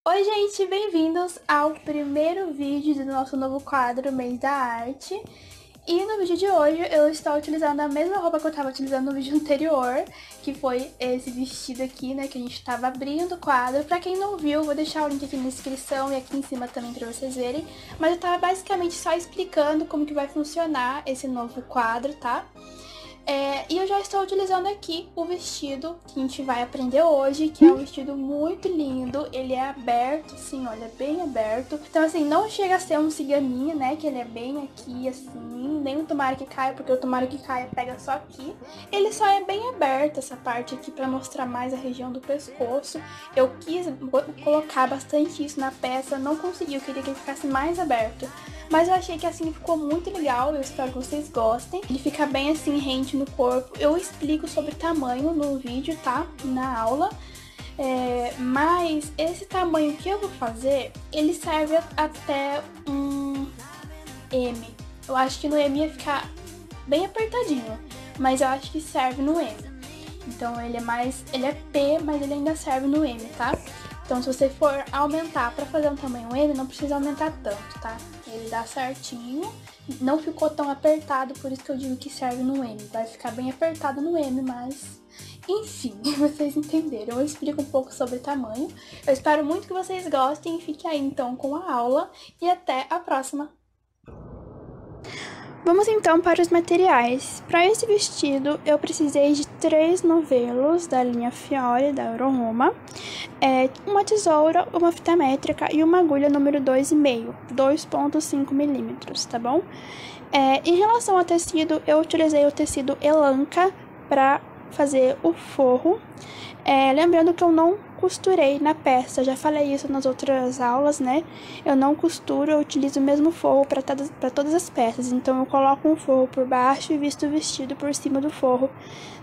Oi, gente, bem-vindos ao primeiro vídeo do nosso novo quadro Mês da Arte. E no vídeo de hoje eu estou utilizando a mesma roupa que eu estava utilizando no vídeo anterior, que foi esse vestido aqui, né, que a gente estava abrindo o quadro. Pra quem não viu, vou deixar o link aqui na descrição e aqui em cima também pra vocês verem. Mas eu tava basicamente só explicando como que vai funcionar esse novo quadro, tá? E eu já estou utilizando aqui o vestido que a gente vai aprender hoje, que é um vestido muito lindo. Ele é aberto, assim, olha, bem aberto. Então, assim, não chega a ser um ciganinha, né, que ele é bem aqui, assim, nem o tomara que caia, porque o tomara que caia pega só aqui. Ele só é bem aberto, essa parte aqui, pra mostrar mais a região do pescoço. Eu quis colocar bastante isso na peça, não consegui, eu queria que ele ficasse mais aberto. Mas eu achei que assim ficou muito legal, eu espero que vocês gostem. Ele fica bem assim, rente no corpo. Eu explico sobre tamanho no vídeo, tá? Na aula. Mas esse tamanho que eu vou fazer, ele serve até um M. Eu acho que no M ia ficar bem apertadinho, mas eu acho que serve no M. Então ele é P, mas ele ainda serve no M, tá? Então se você for aumentar pra fazer um tamanho M, não precisa aumentar tanto, tá? Ele dá certinho, não ficou tão apertado, por isso que eu digo que serve no M. Vai ficar bem apertado no M, mas... enfim, vocês entenderam. Eu explico um pouco sobre tamanho. Eu espero muito que vocês gostem e fiquem aí então com a aula e até a próxima! Vamos então para os materiais. Para esse vestido, eu precisei de 3 novelos da linha Fiore, da Euroroma, uma tesoura, uma fita métrica e uma agulha número 2,5, 2,5 milímetros, tá bom? Em relação ao tecido, eu utilizei o tecido Elanca para fazer o forro. Lembrando que eu não costurei na peça, já falei isso nas outras aulas, né? Eu não costuro, eu utilizo o mesmo forro para todas as peças. Então eu coloco um forro por baixo e visto o vestido por cima do forro,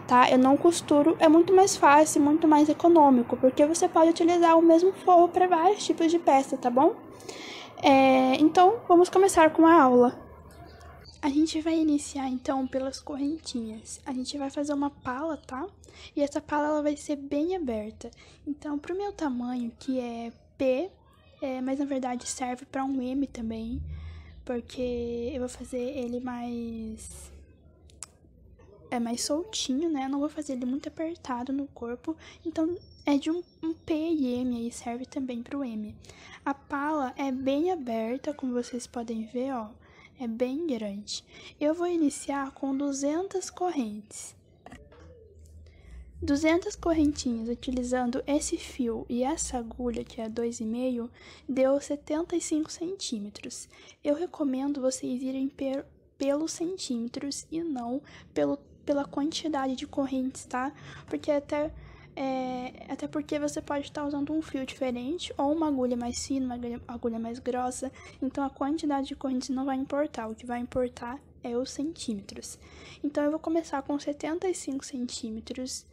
tá? Eu não costuro, é muito mais fácil, muito mais econômico, porque você pode utilizar o mesmo forro para vários tipos de peça, tá bom? Então vamos começar com a aula. A gente vai iniciar então pelas correntinhas. A gente vai fazer uma pala, tá? E essa pala ela vai ser bem aberta. Então, pro meu tamanho, que é P, mas na verdade serve para um M também, porque eu vou fazer ele mais soltinho, né? Eu não vou fazer ele muito apertado no corpo. Então, é de um P e M aí, serve também pro M. A pala é bem aberta, como vocês podem ver, ó. É bem grande. Eu vou iniciar com 200 correntes. 200 correntinhas utilizando esse fio e essa agulha, que é 2,5, deu 75 centímetros. Eu recomendo vocês irem pelos centímetros e não pela quantidade de correntes, tá? Porque até porque você pode estar usando um fio diferente ou uma agulha mais fina, uma agulha mais grossa, então a quantidade de correntes não vai importar, o que vai importar é os centímetros. Então eu vou começar com 75 centímetros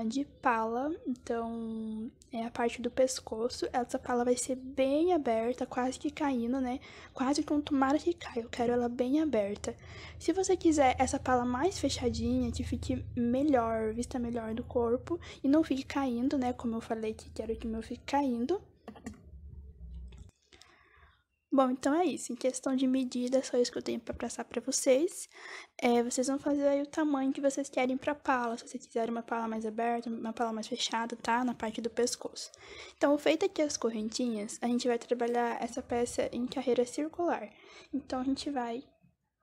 de pala, então é a parte do pescoço. Essa pala vai ser bem aberta, quase que caindo, né? Quase que um tomara que caia, eu quero ela bem aberta. Se você quiser essa pala mais fechadinha, que fique melhor, vista melhor do corpo e não fique caindo, né? Como eu falei que quero que o meu fique caindo. Bom, então é isso. Em questão de medida, é só isso que eu tenho para passar para vocês. Vocês vão fazer aí o tamanho que vocês querem para a pala. Se vocês quiserem uma pala mais aberta, uma pala mais fechada, tá? Na parte do pescoço. Então, feita aqui as correntinhas, a gente vai trabalhar essa peça em carreira circular. Então, a gente vai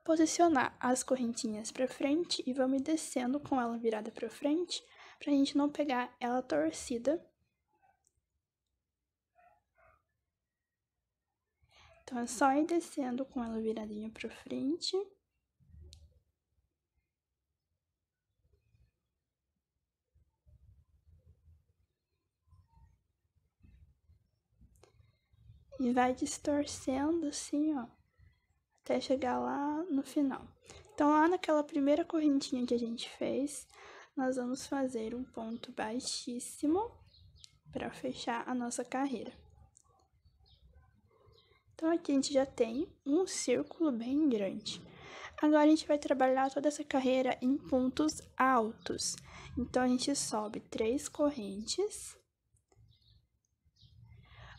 posicionar as correntinhas para frente e vamos descendo com ela virada para frente, pra gente não pegar ela torcida. Então, é só ir descendo com ela viradinha pra frente. e vai distorcendo assim, ó, até chegar lá no final. Então, lá naquela primeira correntinha que a gente fez, nós vamos fazer um ponto baixíssimo para fechar a nossa carreira. Então, aqui a gente já tem um círculo bem grande. Agora, a gente vai trabalhar toda essa carreira em pontos altos. Então, a gente sobe 3 correntes.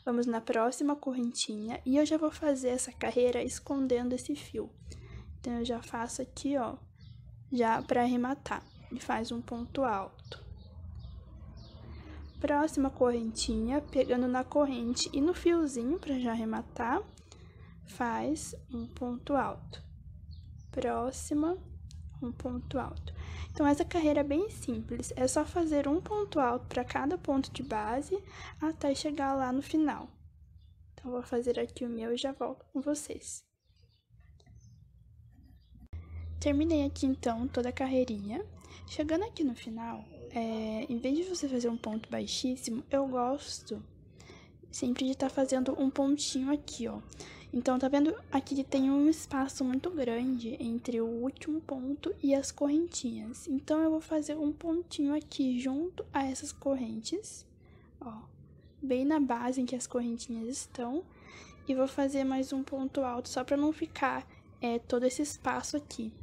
Vamos na próxima correntinha e eu já vou fazer essa carreira escondendo esse fio. Então, eu já faço aqui, ó, já para arrematar. E faz um ponto alto. Próxima correntinha, pegando na corrente e no fiozinho para já arrematar, faz um ponto alto. Próxima, um ponto alto. Então, essa carreira é bem simples, é só fazer um ponto alto para cada ponto de base até chegar lá no final. Então, vou fazer aqui o meu e já volto com vocês. Terminei aqui, então, toda a carreirinha. Chegando aqui no final, em vez de você fazer um ponto baixíssimo, eu gosto sempre de estar fazendo um pontinho aqui, ó. Então, tá vendo? Aqui tem um espaço muito grande entre o último ponto e as correntinhas. Então, eu vou fazer um pontinho aqui junto a essas correntes, ó, bem na base em que as correntinhas estão. E vou fazer mais um ponto alto só para não ficar todo esse espaço aqui.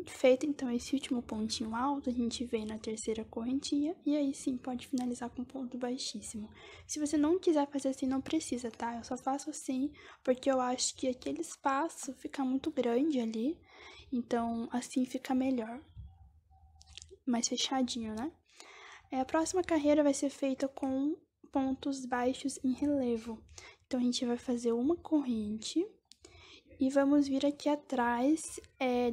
Feito, então, esse último pontinho alto, a gente vem na terceira correntinha e aí sim pode finalizar com ponto baixíssimo. Se você não quiser fazer assim, não precisa, tá? Eu só faço assim porque eu acho que aquele espaço fica muito grande ali, então assim fica melhor, mais fechadinho, né? A próxima carreira vai ser feita com pontos baixos em relevo. Então, a gente vai fazer uma corrente e vamos vir aqui atrás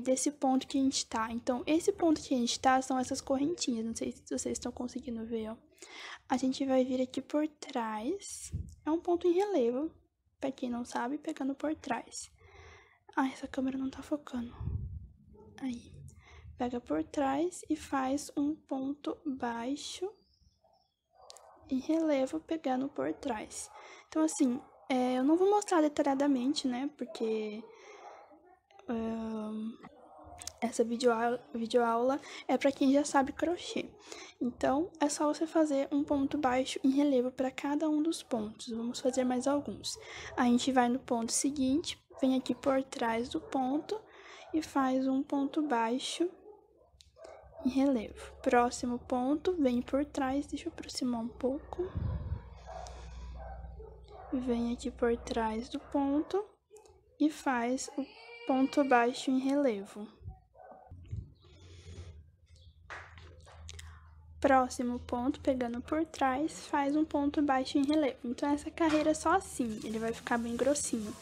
desse ponto que a gente tá. Então, esse ponto que a gente tá são essas correntinhas. Não sei se vocês estão conseguindo ver, ó. A gente vai vir aqui por trás. É um ponto em relevo, pra quem não sabe, pegando por trás. Ah, essa câmera não tá focando. Aí. Pega por trás e faz um ponto baixo em relevo pegando por trás. Então, assim, eu não vou mostrar detalhadamente, né, porque essa videoaula é para quem já sabe crochê. Então, é só você fazer um ponto baixo em relevo para cada um dos pontos. Vamos fazer mais alguns. A gente vai no ponto seguinte, vem aqui por trás do ponto e faz um ponto baixo em relevo. Próximo ponto, vem por trás, deixa eu aproximar um pouco. Vem aqui por trás do ponto e faz o ponto baixo em relevo. Próximo ponto, pegando por trás, faz um ponto baixo em relevo. Então, essa carreira é só assim, ele vai ficar bem grossinho.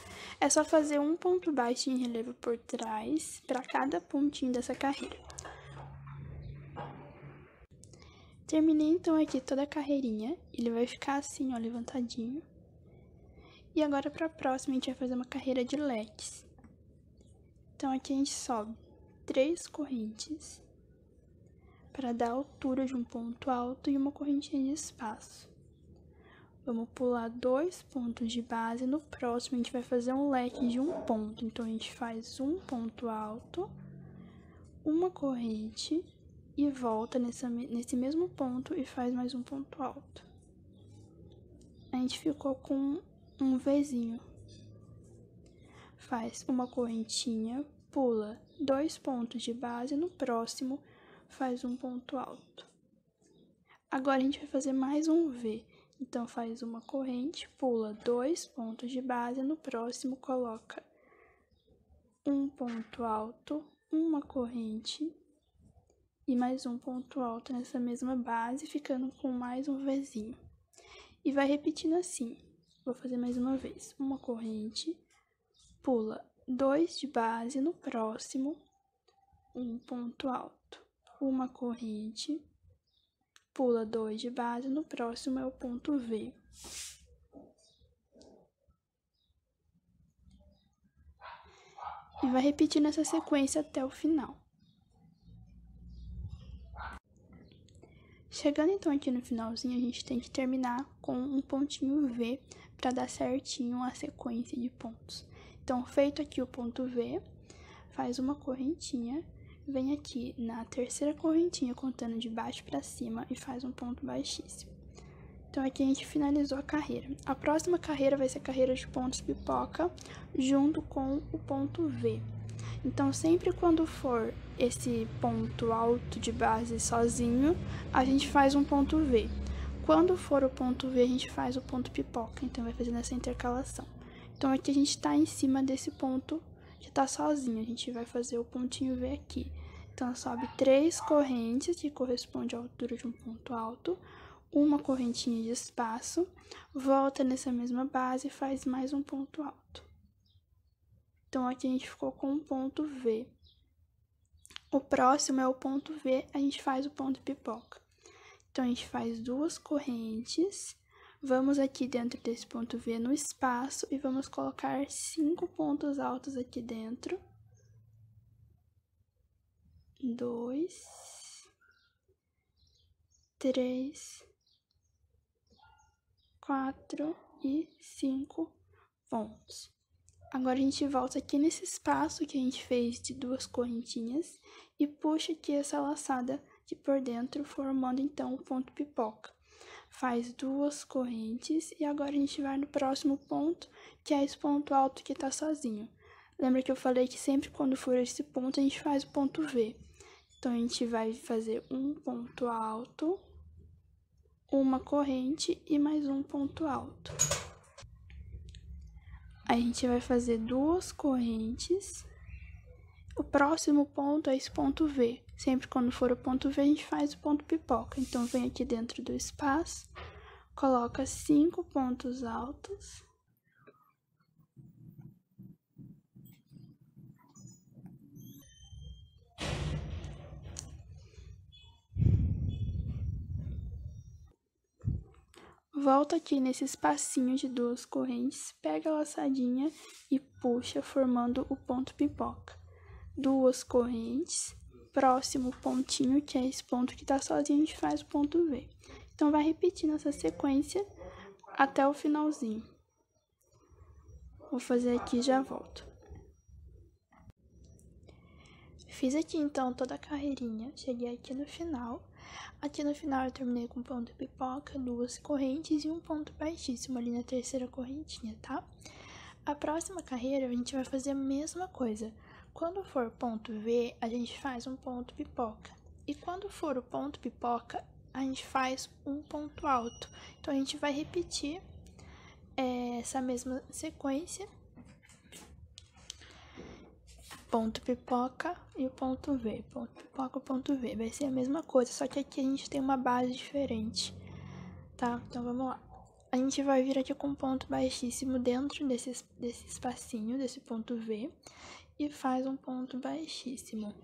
É só fazer um ponto baixo em relevo por trás para cada pontinho dessa carreira. Terminei, então, aqui toda a carreirinha. Ele vai ficar assim, ó, levantadinho. E agora, para a próxima, a gente vai fazer uma carreira de leques. Então, aqui a gente sobe 3 correntes para dar a altura de um ponto alto e uma correntinha de espaço. Vamos pular 2 pontos de base. No próximo, a gente vai fazer um leque de um ponto. Então, a gente faz um ponto alto, uma corrente e volta nesse mesmo ponto e faz mais um ponto alto. A gente ficou com um Vzinho. Faz uma correntinha, pula 2 pontos de base, no próximo faz um ponto alto. Agora, a gente vai fazer mais um V. Então, faz uma corrente, pula 2 pontos de base, no próximo coloca um ponto alto, uma corrente e mais um ponto alto nessa mesma base, ficando com mais um Vzinho. E vai repetindo assim. Vou fazer mais uma vez. Uma corrente, pula 2 de base, no próximo, um ponto alto. Uma corrente, pula 2 de base, no próximo é o ponto V. E vai repetindo essa sequência até o final. Chegando então aqui no finalzinho, a gente tem que terminar com um pontinho V para dar certinho a sequência de pontos. Então, feito aqui o ponto V, faz uma correntinha, vem aqui na terceira correntinha contando de baixo para cima e faz um ponto baixíssimo. Então, aqui a gente finalizou a carreira. A próxima carreira vai ser a carreira de pontos pipoca junto com o ponto V. Então, sempre quando for esse ponto alto de base sozinho, a gente faz um ponto V. Quando for o ponto V, a gente faz o ponto pipoca. Então, vai fazendo essa intercalação. Então, aqui a gente tá em cima desse ponto que tá sozinho. A gente vai fazer o pontinho V aqui. Então, sobe 3 correntes, que corresponde à altura de um ponto alto, uma correntinha de espaço, volta nessa mesma base e faz mais um ponto alto. Então, aqui a gente ficou com um ponto V. O próximo é o ponto V, a gente faz o ponto pipoca. Então, a gente faz 2 correntes, vamos aqui dentro desse ponto V no espaço e vamos colocar 5 pontos altos aqui dentro. 2, 3, 4 e 5 pontos. Agora, a gente volta aqui nesse espaço que a gente fez de 2 correntinhas e puxa aqui essa laçada aqui por dentro, formando então o ponto pipoca. Faz 2 correntes e agora a gente vai no próximo ponto, que é esse ponto alto que tá sozinho. Lembra que eu falei que sempre quando for esse ponto, a gente faz o ponto V. Então, a gente vai fazer um ponto alto, uma corrente e mais um ponto alto. Aí, a gente vai fazer 2 correntes. O próximo ponto é esse ponto V. Sempre quando for o ponto V, a gente faz o ponto pipoca. Então, vem aqui dentro do espaço, coloca 5 pontos altos. Volta aqui nesse espacinho de 2 correntes, pega a laçadinha e puxa, formando o ponto pipoca. 2 correntes, próximo pontinho, que é esse ponto que tá sozinho, a gente faz o ponto V. Então, vai repetindo essa sequência até o finalzinho. Vou fazer aqui e já volto. Fiz aqui, então, toda a carreirinha, cheguei aqui no final. Aqui no final eu terminei com ponto pipoca, 2 correntes e um ponto baixíssimo ali na terceira correntinha, tá? A próxima carreira a gente vai fazer a mesma coisa. Quando for ponto V, a gente faz um ponto pipoca. E quando for o ponto pipoca, a gente faz um ponto alto. Então, a gente vai repetir essa mesma sequência. Ponto pipoca e o ponto V. Ponto pipoca, ponto V. Vai ser a mesma coisa, só que aqui a gente tem uma base diferente, tá? Então, vamos lá. A gente vai vir aqui com um ponto baixíssimo dentro desse espacinho, desse ponto V, e faz um ponto baixíssimo.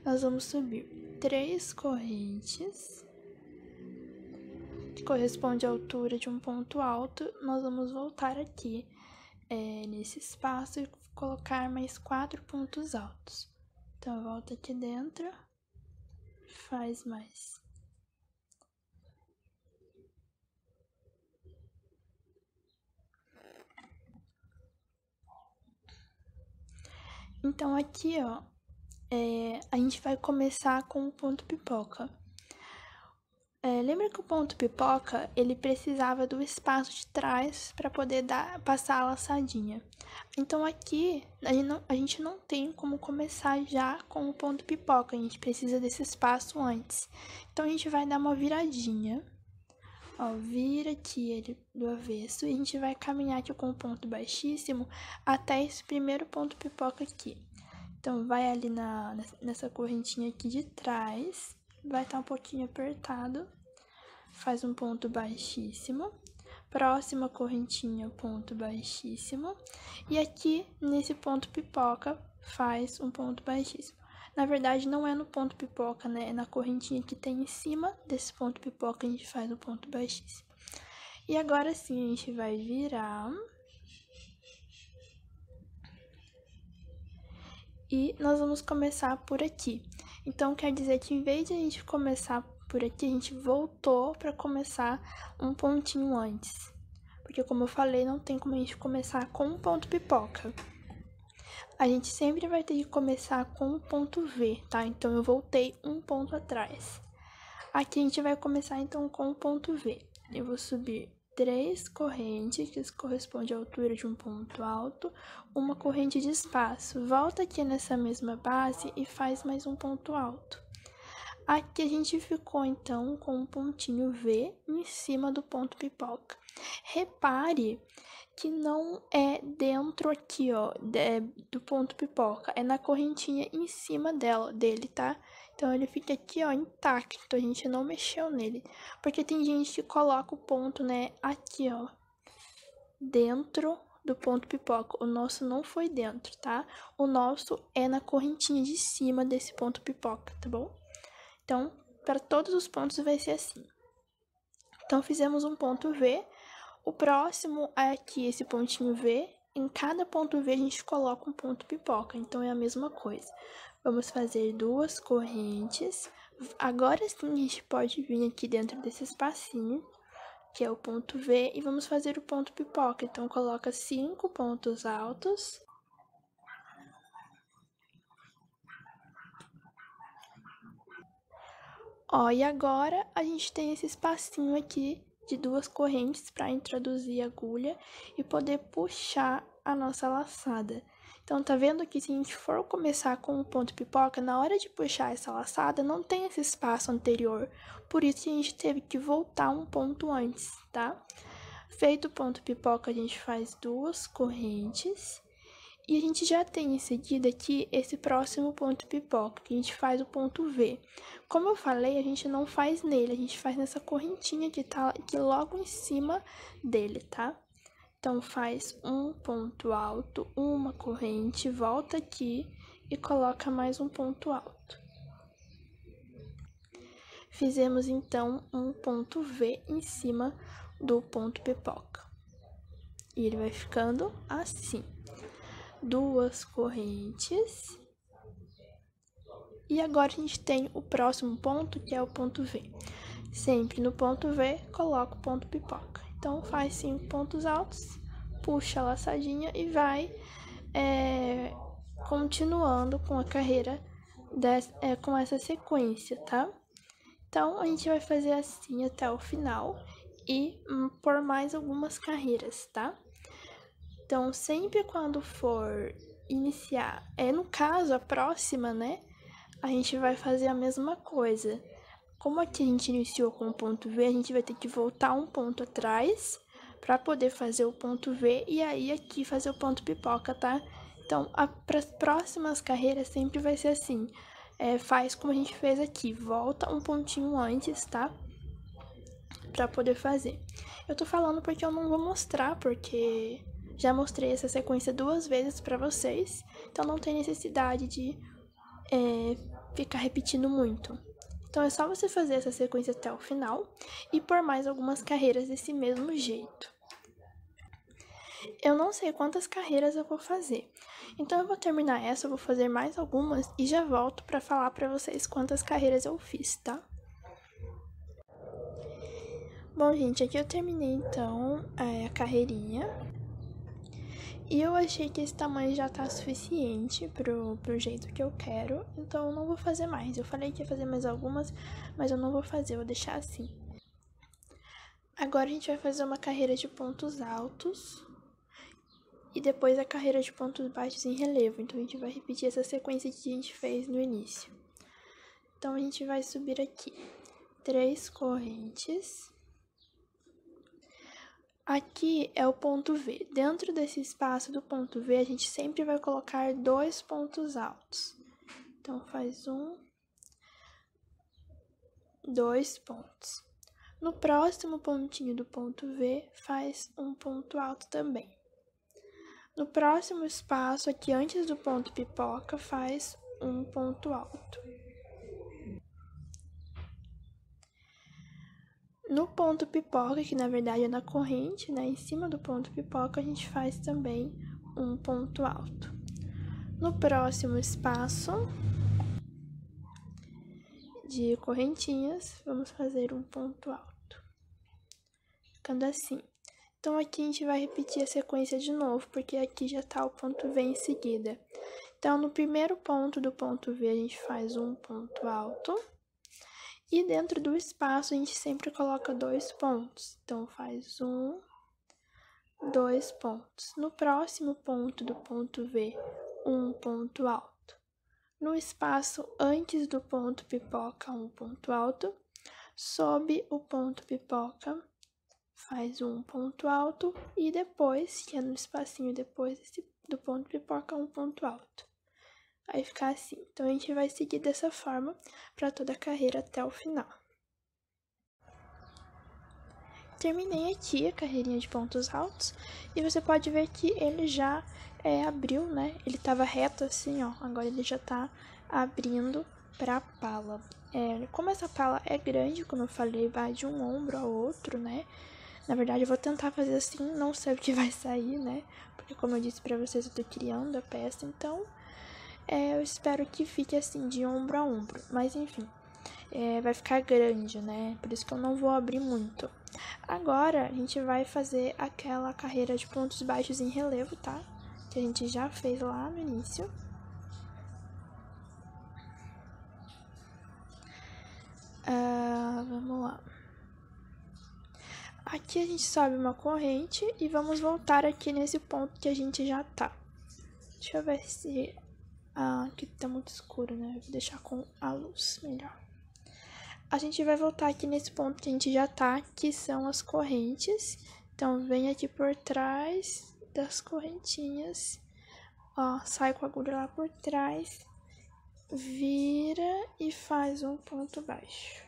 Nós vamos subir 3 correntes, que corresponde à altura de um ponto alto. Nós vamos voltar aqui nesse espaço e colocar mais 4 pontos altos. Então, volta aqui dentro, faz mais. Então, aqui, ó, a gente vai começar com o ponto pipoca. Lembra que o ponto pipoca, ele precisava do espaço de trás para poder passar a laçadinha. Então, aqui, a gente não tem como começar já com o ponto pipoca, a gente precisa desse espaço antes. Então, a gente vai dar uma viradinha, ó, vira aqui ele do avesso, e a gente vai caminhar aqui com o ponto baixíssimo até esse primeiro ponto pipoca aqui. Então, vai ali nessa correntinha aqui de trás, vai estar um pouquinho apertado, faz um ponto baixíssimo, próxima correntinha, ponto baixíssimo, e aqui nesse ponto pipoca faz um ponto baixíssimo. Na verdade, não é no ponto pipoca, né? É na correntinha que tem em cima desse ponto pipoca a gente faz um ponto baixíssimo. E agora sim, a gente vai virar. E nós vamos começar por aqui. Então, quer dizer que em vez de a gente começar por aqui, a gente voltou para começar um pontinho antes. Porque, como eu falei, não tem como a gente começar com um ponto pipoca. A gente sempre vai ter que começar com um ponto V, tá? Então, eu voltei um ponto atrás. Aqui a gente vai começar, então, com o ponto V. Eu vou subir 3 correntes, que corresponde à altura de um ponto alto, uma corrente de espaço. Volta aqui nessa mesma base e faz mais um ponto alto. Aqui a gente ficou, então, com um pontinho V em cima do ponto pipoca. Repare que não é dentro aqui, ó, do ponto pipoca, é na correntinha em cima dele, tá? Então, ele fica aqui, ó, intacto, a gente não mexeu nele. Porque tem gente que coloca o ponto, né, aqui, ó, dentro do ponto pipoca. O nosso não foi dentro, tá? O nosso é na correntinha de cima desse ponto pipoca, tá bom? Então, para todos os pontos vai ser assim. Então, fizemos um ponto V. O próximo é aqui, esse pontinho V. Em cada ponto V, a gente coloca um ponto pipoca. Então, é a mesma coisa. Vamos fazer 2 correntes. Agora sim, a gente pode vir aqui dentro desse espacinho, que é o ponto V, e vamos fazer o ponto pipoca. Então, coloca 5 pontos altos. Ó, e agora a gente tem esse espacinho aqui de 2 correntes para introduzir a agulha e poder puxar a nossa laçada. Então, tá vendo que se a gente for começar com o ponto pipoca, na hora de puxar essa laçada, não tem esse espaço anterior. Por isso, a gente teve que voltar um ponto antes, tá? Feito o ponto pipoca, a gente faz 2 correntes. E a gente já tem em seguida aqui esse próximo ponto pipoca, que a gente faz o ponto V. Como eu falei, a gente não faz nele, a gente faz nessa correntinha que tá aqui logo em cima dele, tá? Então, faz um ponto alto, uma corrente, volta aqui e coloca mais um ponto alto. Fizemos, então, um ponto V em cima do ponto pipoca. E ele vai ficando assim. 2 correntes. E agora a gente tem o próximo ponto, que é o ponto V. Sempre no ponto V, coloca o ponto pipoca. Então, faz 5 pontos altos, puxa a laçadinha e vai continuando com a carreira com essa sequência, tá? Então, a gente vai fazer assim até o final e por mais algumas carreiras, tá? Então, sempre quando for iniciar, no caso, a próxima, né, a gente vai fazer a mesma coisa. Como aqui a gente iniciou com o ponto V, a gente vai ter que voltar um ponto atrás para poder fazer o ponto V e aí aqui fazer o ponto pipoca, tá? Então, para as próximas carreiras sempre vai ser assim. Faz como a gente fez aqui, volta um pontinho antes, tá? Para poder fazer. Eu tô falando porque eu não vou mostrar, porque já mostrei essa sequência 2 vezes para vocês, então não tem necessidade de ficar repetindo muito. Então, é só você fazer essa sequência até o final e por mais algumas carreiras desse mesmo jeito. Eu não sei quantas carreiras eu vou fazer, então eu vou terminar essa, eu vou fazer mais algumas e já volto para falar para vocês quantas carreiras eu fiz, tá? Bom, gente, aqui eu terminei então a carreirinha. E eu achei que esse tamanho já tá suficiente pro jeito que eu quero, então eu não vou fazer mais. Eu falei que ia fazer mais algumas, mas eu não vou fazer, eu vou deixar assim. Agora a gente vai fazer uma carreira de pontos altos e depois a carreira de pontos baixos em relevo. Então a gente vai repetir essa sequência que a gente fez no início. Então a gente vai subir aqui 3 correntes. Aqui é o ponto V. Dentro desse espaço do ponto V, a gente sempre vai colocar 2 pontos altos. Então, faz 1, 2 pontos. No próximo pontinho do ponto V, faz um ponto alto também. No próximo espaço, aqui antes do ponto pipoca, faz um ponto alto. No ponto pipoca, que na verdade é na corrente, né, em cima do ponto pipoca, a gente faz também um ponto alto. No próximo espaço, de correntinhas, vamos fazer um ponto alto, ficando assim. Então, aqui a gente vai repetir a sequência de novo, porque aqui já tá o ponto V em seguida. Então, no primeiro ponto do ponto V, a gente faz um ponto alto. E dentro do espaço, a gente sempre coloca 2 pontos. Então, faz 1, 2 pontos. No próximo ponto do ponto V, um ponto alto. No espaço antes do ponto pipoca, um ponto alto. Sob o ponto pipoca, faz um ponto alto. E depois, que é no espacinho depois do ponto pipoca, um ponto alto. Vai ficar assim. Então, a gente vai seguir dessa forma para toda a carreira até o final. Terminei aqui a carreirinha de pontos altos e você pode ver que ele já abriu, né? Ele tava reto assim, ó. Agora ele já tá abrindo pra pala. Como essa pala é grande, como eu falei, vai de um ombro ao outro, né? Na verdade, eu vou tentar fazer assim, não sei o que vai sair, né? Porque como eu disse pra vocês, eu tô criando a peça, então eu espero que fique assim, de ombro a ombro. Mas enfim, vai ficar grande, né? Por isso que eu não vou abrir muito. Agora, a gente vai fazer aquela carreira de pontos baixos em relevo, tá? Que a gente já fez lá no início. Vamos lá. Aqui a gente sobe uma corrente e vamos voltar aqui nesse ponto que a gente já tá. Deixa eu ver se... aqui tá muito escuro, né? Vou deixar com a luz melhor. A gente vai voltar aqui nesse ponto que a gente já tá, que são as correntes. Então, vem aqui por trás das correntinhas. Ó, sai com a agulha lá por trás. Vira e faz um ponto baixo.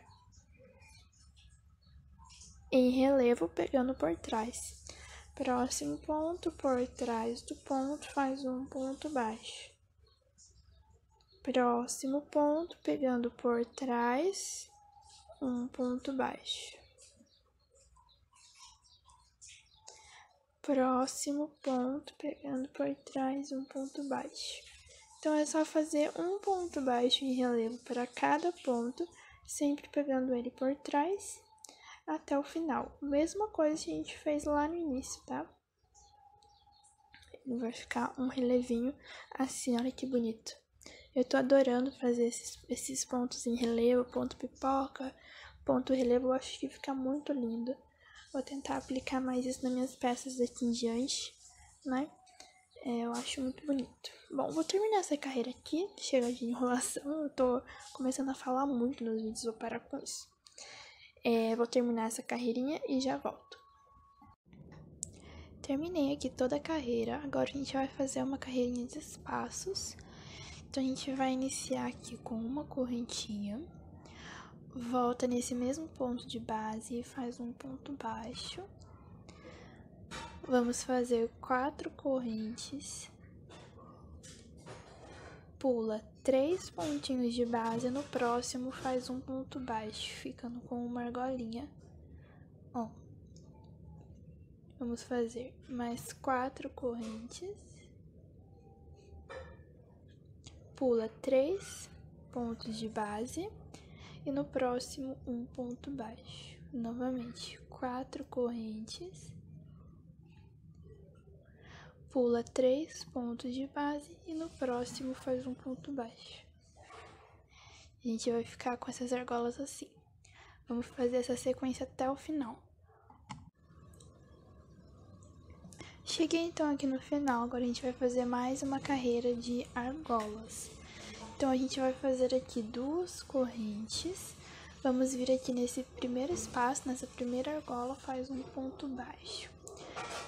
Em relevo, pegando por trás. Próximo ponto, por trás do ponto, faz um ponto baixo. Próximo ponto, pegando por trás, um ponto baixo. Próximo ponto, pegando por trás, um ponto baixo. Então, é só fazer um ponto baixo em relevo para cada ponto, sempre pegando ele por trás, até o final. Mesma coisa que a gente fez lá no início, tá? Ele vai ficar um relevinho assim, olha que bonito. Eu tô adorando fazer esses pontos em relevo, ponto pipoca, ponto relevo, eu acho que fica muito lindo. Vou tentar aplicar mais isso nas minhas peças daqui em diante, né? Eu acho muito bonito. Bom, vou terminar essa carreira aqui, chega de enrolação, eu tô começando a falar muito nos vídeos, vou parar com isso. Vou terminar essa carreirinha e já volto. Terminei aqui toda a carreira, agora a gente vai fazer uma carreirinha de espaços. Então, a gente vai iniciar aqui com uma correntinha, volta nesse mesmo ponto de base e faz um ponto baixo. Vamos fazer 4 correntes, pula 3 pontinhos de base, no próximo faz um ponto baixo, ficando com uma argolinha. Ó, vamos fazer mais 4 correntes. Pula 3 pontos de base e no próximo um ponto baixo. Novamente, 4 correntes. Pula 3 pontos de base e no próximo faz um ponto baixo. A gente vai ficar com essas argolas assim. Vamos fazer essa sequência até o final. Cheguei então aqui no final, agora a gente vai fazer mais uma carreira de argolas. Então, a gente vai fazer aqui 2 correntes, vamos vir aqui nesse primeiro espaço, nessa primeira argola, faz um ponto baixo.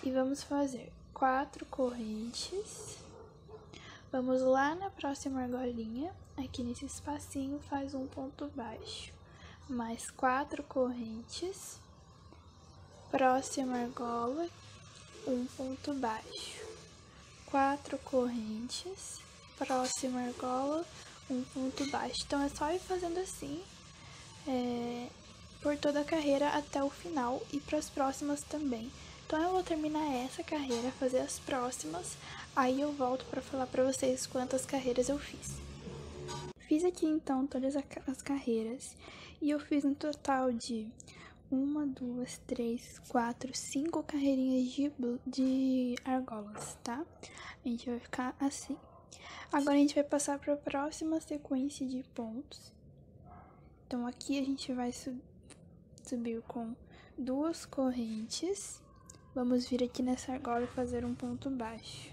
E vamos fazer 4 correntes, vamos lá na próxima argolinha, aqui nesse espacinho, faz um ponto baixo. Mais 4 correntes, próxima argola, um ponto baixo, 4 correntes, próxima argola, um ponto baixo. Então, é só ir fazendo assim, por toda a carreira até o final e para as próximas também. Então, eu vou terminar essa carreira, fazer as próximas, aí eu volto para falar para vocês quantas carreiras eu fiz. Fiz aqui então todas as carreiras e eu fiz um total de 1, 2, 3, 4, 5 carreirinhas de argolas, tá? A gente vai ficar assim. Agora a gente vai passar para a próxima sequência de pontos. Então aqui a gente vai subir com 2 correntes. Vamos vir aqui nessa argola e fazer um ponto baixo.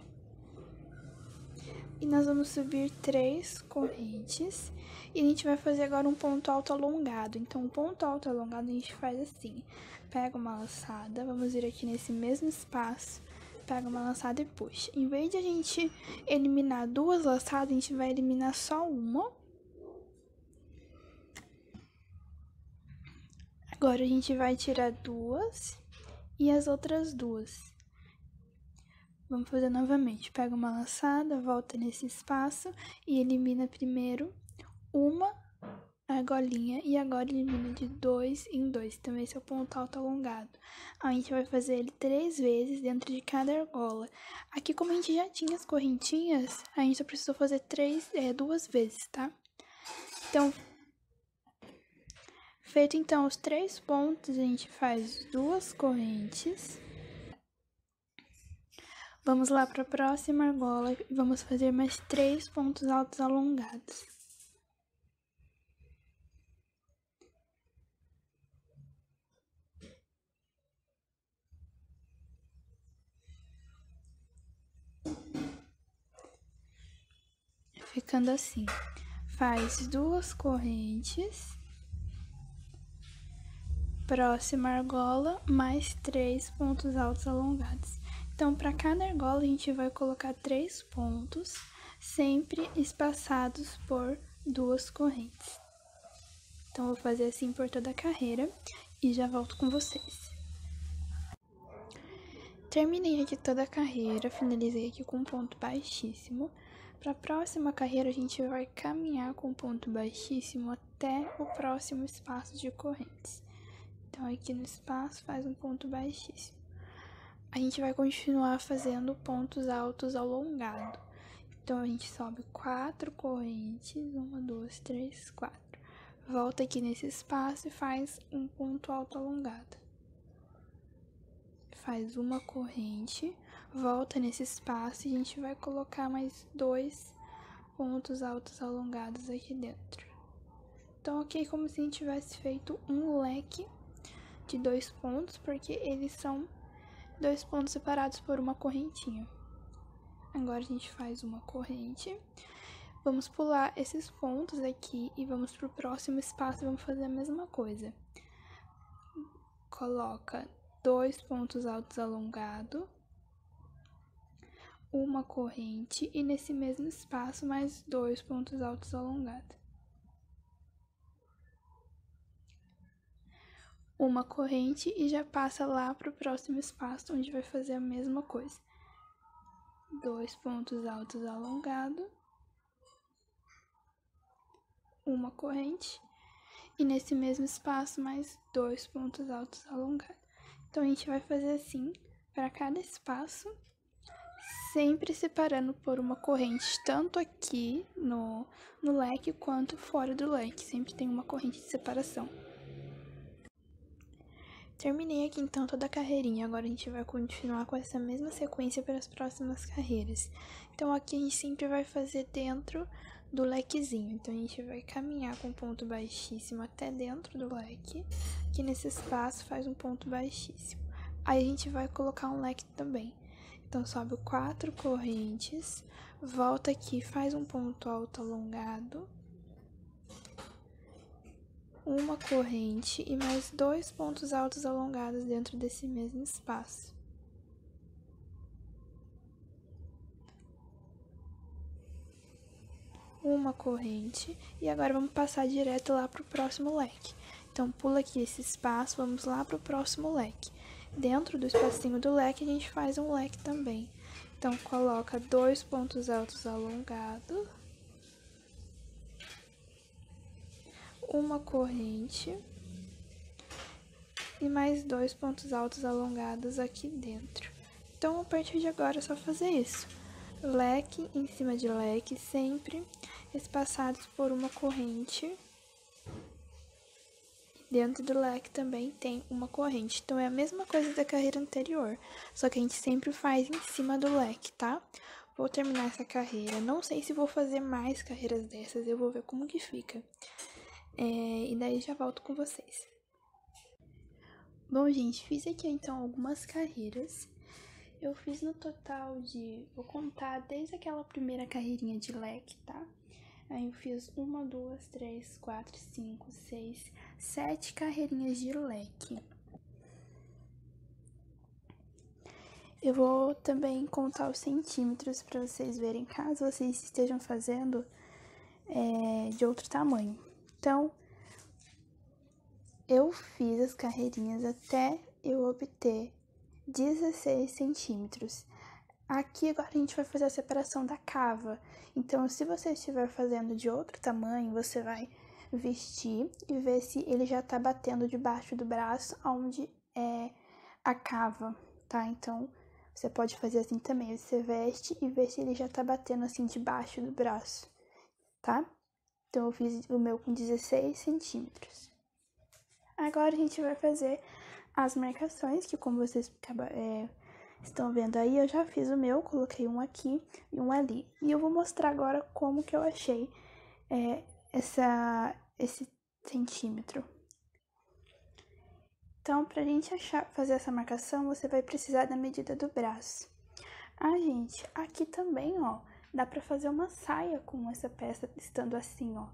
E nós vamos subir 3 correntes. E a gente vai fazer agora um ponto alto alongado. Então, o ponto alto alongado a gente faz assim. Pega uma laçada, vamos vir aqui nesse mesmo espaço. Pega uma laçada e puxa. Em vez de a gente eliminar 2 laçadas, a gente vai eliminar só uma. Agora a gente vai tirar 2 e as outras 2. Vamos fazer novamente. Pega uma laçada, volta nesse espaço e elimina primeiro uma argolinha e agora elimina de 2 em 2. Então esse é o ponto alto alongado. A gente vai fazer ele 3 vezes dentro de cada argola. Aqui, como a gente já tinha as correntinhas, a gente só precisou fazer 2 vezes, tá? Então, feito então os 3 pontos, a gente faz 2 correntes. Vamos lá para a próxima argola e vamos fazer mais 3 pontos altos alongados. Ficando assim, faz 2 correntes, próxima argola, mais 3 pontos altos alongados. Então, para cada argola, a gente vai colocar 3 pontos, sempre espaçados por 2 correntes. Então, vou fazer assim por toda a carreira e já volto com vocês. Terminei aqui toda a carreira, finalizei aqui com um ponto baixíssimo. Para a próxima carreira, a gente vai caminhar com ponto baixíssimo até o próximo espaço de correntes. Então, aqui no espaço, faz um ponto baixíssimo. A gente vai continuar fazendo pontos altos alongados. Então, a gente sobe 4 correntes, 1, 2, 3, 4. Volta aqui nesse espaço e faz um ponto alto alongado. Faz uma corrente, volta nesse espaço e a gente vai colocar mais 2 pontos altos alongados aqui dentro. Então, aqui é como se a gente tivesse feito um leque de 2 pontos, porque eles são 2 pontos separados por uma correntinha. Agora a gente faz uma corrente. Vamos pular esses pontos aqui e vamos pro próximo espaço e vamos fazer a mesma coisa. Coloca 2 pontos altos alongados, uma corrente e nesse mesmo espaço mais 2 pontos altos alongados. Uma corrente e já passa lá para o próximo espaço, onde vai fazer a mesma coisa. 2 pontos altos alongados, uma corrente e nesse mesmo espaço mais 2 pontos altos alongados. Então, a gente vai fazer assim para cada espaço, sempre separando por uma corrente, tanto aqui no leque quanto fora do leque, sempre tem uma corrente de separação. Terminei aqui então toda a carreirinha, agora a gente vai continuar com essa mesma sequência para as próximas carreiras. Então aqui a gente sempre vai fazer dentro do lequezinho, então a gente vai caminhar com um ponto baixíssimo até dentro do leque, aqui nesse espaço faz um ponto baixíssimo. Aí a gente vai colocar um leque também, então sobe 4 correntes, volta aqui, faz um ponto alto alongado, uma corrente e mais 2 pontos altos alongados dentro desse mesmo espaço. Uma corrente e agora vamos passar direto lá para o próximo leque. Então, pula aqui esse espaço, vamos lá para o próximo leque. Dentro do espacinho do leque, a gente faz um leque também. Então, coloca 2 pontos altos alongados, uma corrente e mais 2 pontos altos alongados aqui dentro. Então, a partir de agora é só fazer isso. Leque em cima de leque sempre. espaçados por uma corrente. Dentro do leque também tem uma corrente, então é a mesma coisa da carreira anterior, só que a gente sempre faz em cima do leque, tá? Vou terminar essa carreira, não sei se vou fazer mais carreiras dessas, eu vou ver como que fica. E daí já volto com vocês. Bom, gente, fiz aqui então algumas carreiras. Eu fiz no total vou contar desde aquela primeira carreirinha de leque, tá? Aí eu fiz 1, 2, 3, 4, 5, 6, 7 carreirinhas de leque. Eu vou também contar os centímetros para vocês verem, caso vocês estejam fazendo de outro tamanho. Então, eu fiz as carreirinhas até eu obter 16 centímetros. Aqui agora a gente vai fazer a separação da cava. Então, se você estiver fazendo de outro tamanho, você vai vestir e ver se ele já tá batendo debaixo do braço, onde é a cava, tá? Então, você pode fazer assim também. Você veste e vê se ele já tá batendo assim debaixo do braço, tá? Então, eu fiz o meu com 16 centímetros. Agora a gente vai fazer as marcações, que como vocês estão vendo aí, eu já fiz o meu, coloquei um aqui e um ali. E eu vou mostrar agora como que eu achei esse centímetro. Então, pra gente fazer essa marcação, você vai precisar da medida do braço. Gente, aqui também, ó, dá pra fazer uma saia com essa peça estando assim, ó.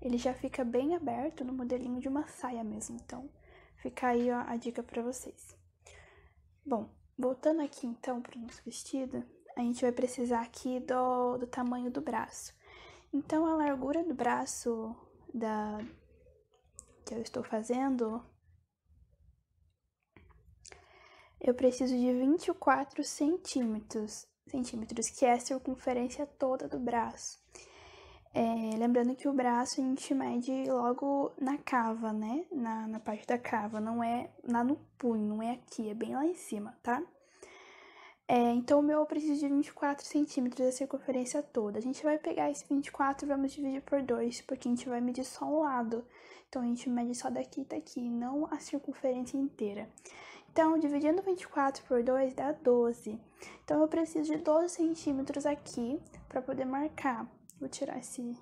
Ele já fica bem aberto no modelinho de uma saia mesmo, então fica aí, ó, a dica pra vocês. Bom, voltando aqui então pro nosso vestido, a gente vai precisar aqui do tamanho do braço. Então, a largura do braço que eu estou fazendo, eu preciso de 24 centímetros, que é a circunferência toda do braço. Lembrando que o braço a gente mede logo na cava, né? Na parte da cava, não é lá no punho, não é aqui, é bem lá em cima, tá? Então, o meu eu preciso de 24 centímetros da circunferência toda. A gente vai pegar esse 24 e vamos dividir por 2, porque a gente vai medir só um lado. Então, a gente mede só daqui e daqui, não a circunferência inteira. Então, dividindo 24 por 2 dá 12. Então, eu preciso de 12 centímetros aqui para poder marcar. Vou tirar esse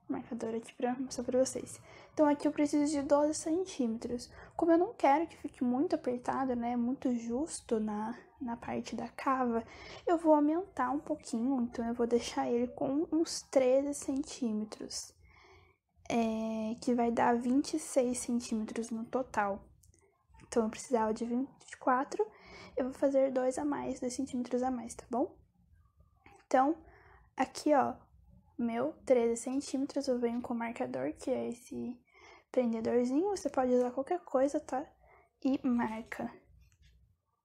marcador aqui para mostrar para vocês. Então, aqui eu preciso de 12 centímetros. Como eu não quero que fique muito apertado, né, muito justo na parte da cava, eu vou aumentar um pouquinho. Então, eu vou deixar ele com uns 13 centímetros, que vai dar 26 centímetros no total. Então, eu precisava de 24, eu vou fazer 2 centímetros a mais, tá bom? Então, aqui, ó, meu 13 centímetros, eu venho com o marcador, que é esse prendedorzinho, você pode usar qualquer coisa, tá? E marca.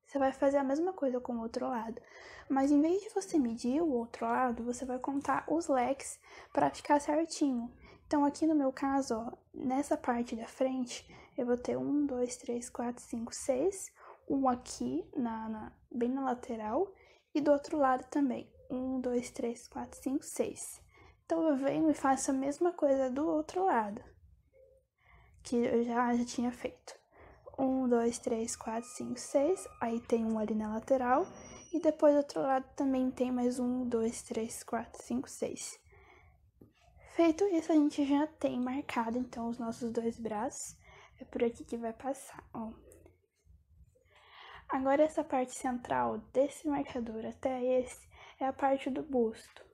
Você vai fazer a mesma coisa com o outro lado, mas em vez de você medir o outro lado, você vai contar os leques para ficar certinho. Então, aqui no meu caso, ó, nessa parte da frente, eu vou ter 1, 2, 3, 4, 5, 6, um aqui, bem na lateral, e do outro lado também, 1, 2, 3, 4, 5, 6. Então, eu venho e faço a mesma coisa do outro lado, que eu já tinha feito. 1, 2, 3, 4, 5, 6, aí tem um ali na lateral, e depois do outro lado também tem mais 1, 2, 3, 4, 5, 6. Feito isso, a gente já tem marcado, então, os nossos 2 braços. É por aqui que vai passar, ó. Agora, essa parte central desse marcador até esse é a parte do busto.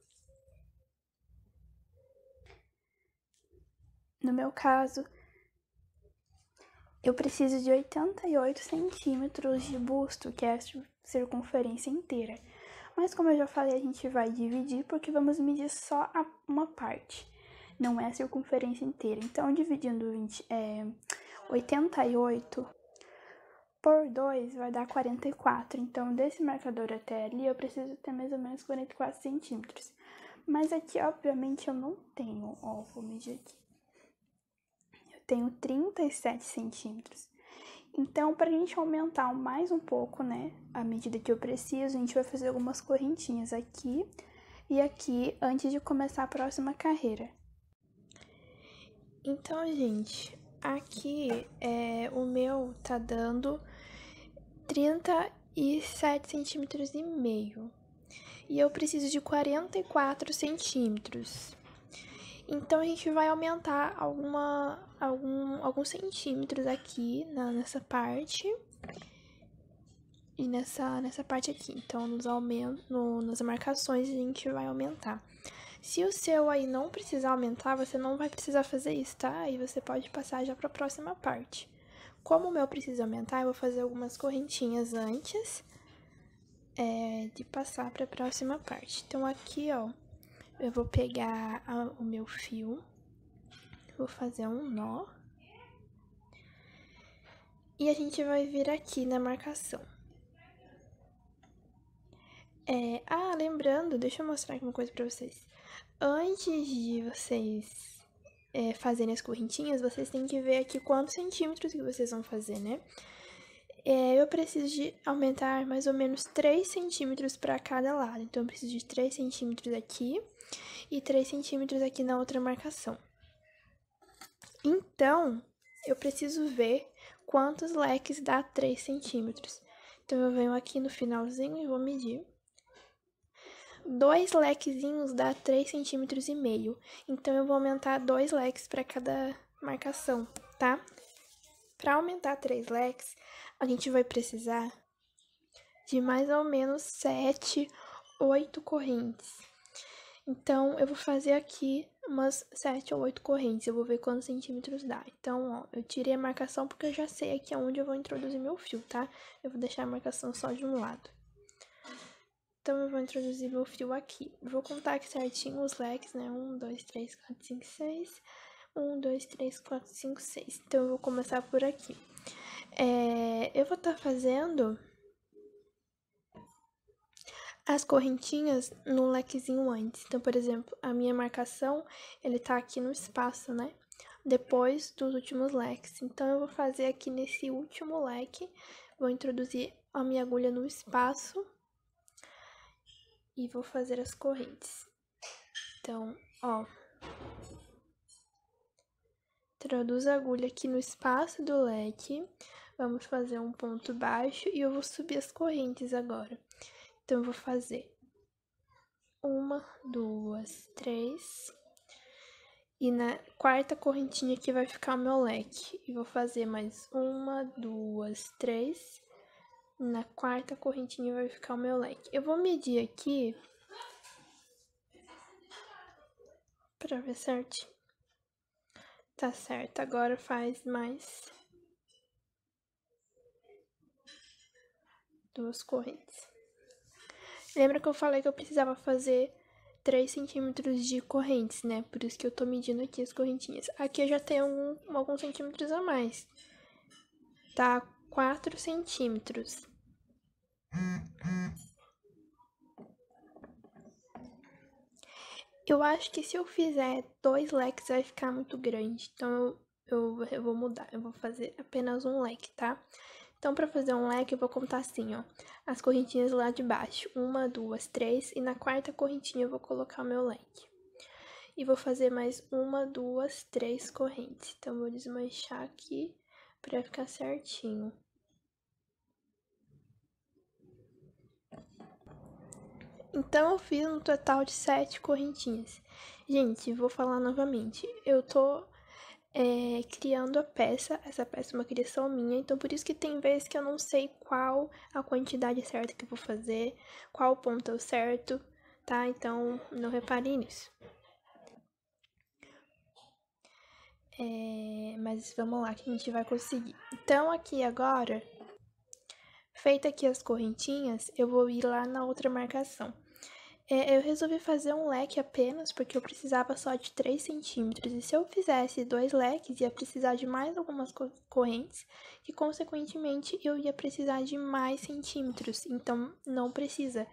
No meu caso, eu preciso de 88 centímetros de busto, que é a circunferência inteira. Mas como eu já falei, a gente vai dividir porque vamos medir só uma parte, não é a circunferência inteira. Então, dividindo 88 por 2 vai dar 44. Então, desse marcador até ali, eu preciso ter mais ou menos 44 centímetros. Mas aqui, obviamente, eu não tenho. Ó, vou medir aqui. Eu tenho 37 centímetros. Então, pra gente aumentar mais um pouco, né, a medida que eu preciso, a gente vai fazer algumas correntinhas aqui vir aqui antes de começar a próxima carreira. Então, gente, aqui o meu tá dando 37 centímetros e meio. E eu preciso de 44 centímetros. Então, a gente vai aumentar alguns centímetros aqui nessa parte. E nessa parte aqui. Então, nas marcações, a gente vai aumentar. Se o seu aí não precisar aumentar, você não vai precisar fazer isso, tá? Aí você pode passar já para a próxima parte. Como o meu precisa aumentar, eu vou fazer algumas correntinhas antes de passar para a próxima parte. Então, aqui, ó, eu vou pegar o meu fio, vou fazer um nó. E a gente vai vir aqui na marcação. Lembrando, deixa eu mostrar aqui uma coisa pra vocês. Antes de vocês fazerem as correntinhas, vocês têm que ver aqui quantos centímetros que vocês vão fazer, né? Eu preciso de aumentar mais ou menos 3 centímetros para cada lado. Então, eu preciso de 3 centímetros aqui e 3 centímetros aqui na outra marcação. Então, eu preciso ver quantos leques dá 3 centímetros. Então, eu venho aqui no finalzinho e vou medir. 2 lequezinhos dá 3,5 centímetros. Então, eu vou aumentar 2 leques para cada marcação, tá? Para aumentar 3 leques, a gente vai precisar de mais ou menos 7, 8 correntes. Então, eu vou fazer aqui umas 7 ou 8 correntes. Eu vou ver quantos centímetros dá. Então, ó, eu tirei a marcação porque eu já sei aqui onde eu vou introduzir meu fio, tá? Eu vou deixar a marcação só de um lado. Então, eu vou introduzir meu fio aqui. Vou contar aqui certinho os leques, né? 1, 2, 3, 4, 5, 6. 1, 2, 3, 4, 5, 6. Então, eu vou começar por aqui. Eu vou estar fazendo as correntinhas no lequezinho antes. Então, por exemplo, a minha marcação, ele tá aqui no espaço, né? Depois dos últimos leques. Então, eu vou fazer aqui nesse último leque, vou introduzir a minha agulha no espaço e vou fazer as correntes. Então, ó, introduzo a agulha aqui no espaço do leque, vamos fazer um ponto baixo e eu vou subir as correntes agora. Então, eu vou fazer 1, 2, 3. E na quarta correntinha aqui vai ficar o meu leque. E vou fazer mais 1, 2, 3. Na quarta correntinha vai ficar o meu leque. Eu vou medir aqui pra ver certinho. Tá certo, agora faz mais 2 correntes. Lembra que eu falei que eu precisava fazer 3 centímetros de correntes, né? Por isso que eu tô medindo aqui as correntinhas. Aqui eu já tenho alguns centímetros a mais. Tá 4 centímetros. Eu acho que se eu fizer 2 leques vai ficar muito grande. Então, eu vou mudar. Eu vou fazer apenas um leque, tá? Então, pra fazer um leque, eu vou contar assim, ó. As correntinhas lá de baixo. 1, 2, 3. E na quarta correntinha eu vou colocar o meu leque. E vou fazer mais 1, 2, 3 correntes. Então, eu vou desmanchar aqui pra ficar certinho. Então, eu fiz um total de 7 correntinhas. Gente, vou falar novamente. Eu tô criando a peça. Essa peça é uma criação minha. Então, por isso que tem vezes que eu não sei qual a quantidade certa que eu vou fazer, qual o ponto é o certo, tá? Então, não reparem nisso. Mas vamos lá que a gente vai conseguir. Então, aqui agora, feita aqui as correntinhas, eu vou ir lá na outra marcação. Eu resolvi fazer um leque apenas porque eu precisava só de 3 centímetros. E se eu fizesse 2 leques, ia precisar de mais algumas correntes. E, consequentemente, eu ia precisar de mais centímetros. Então, não precisa.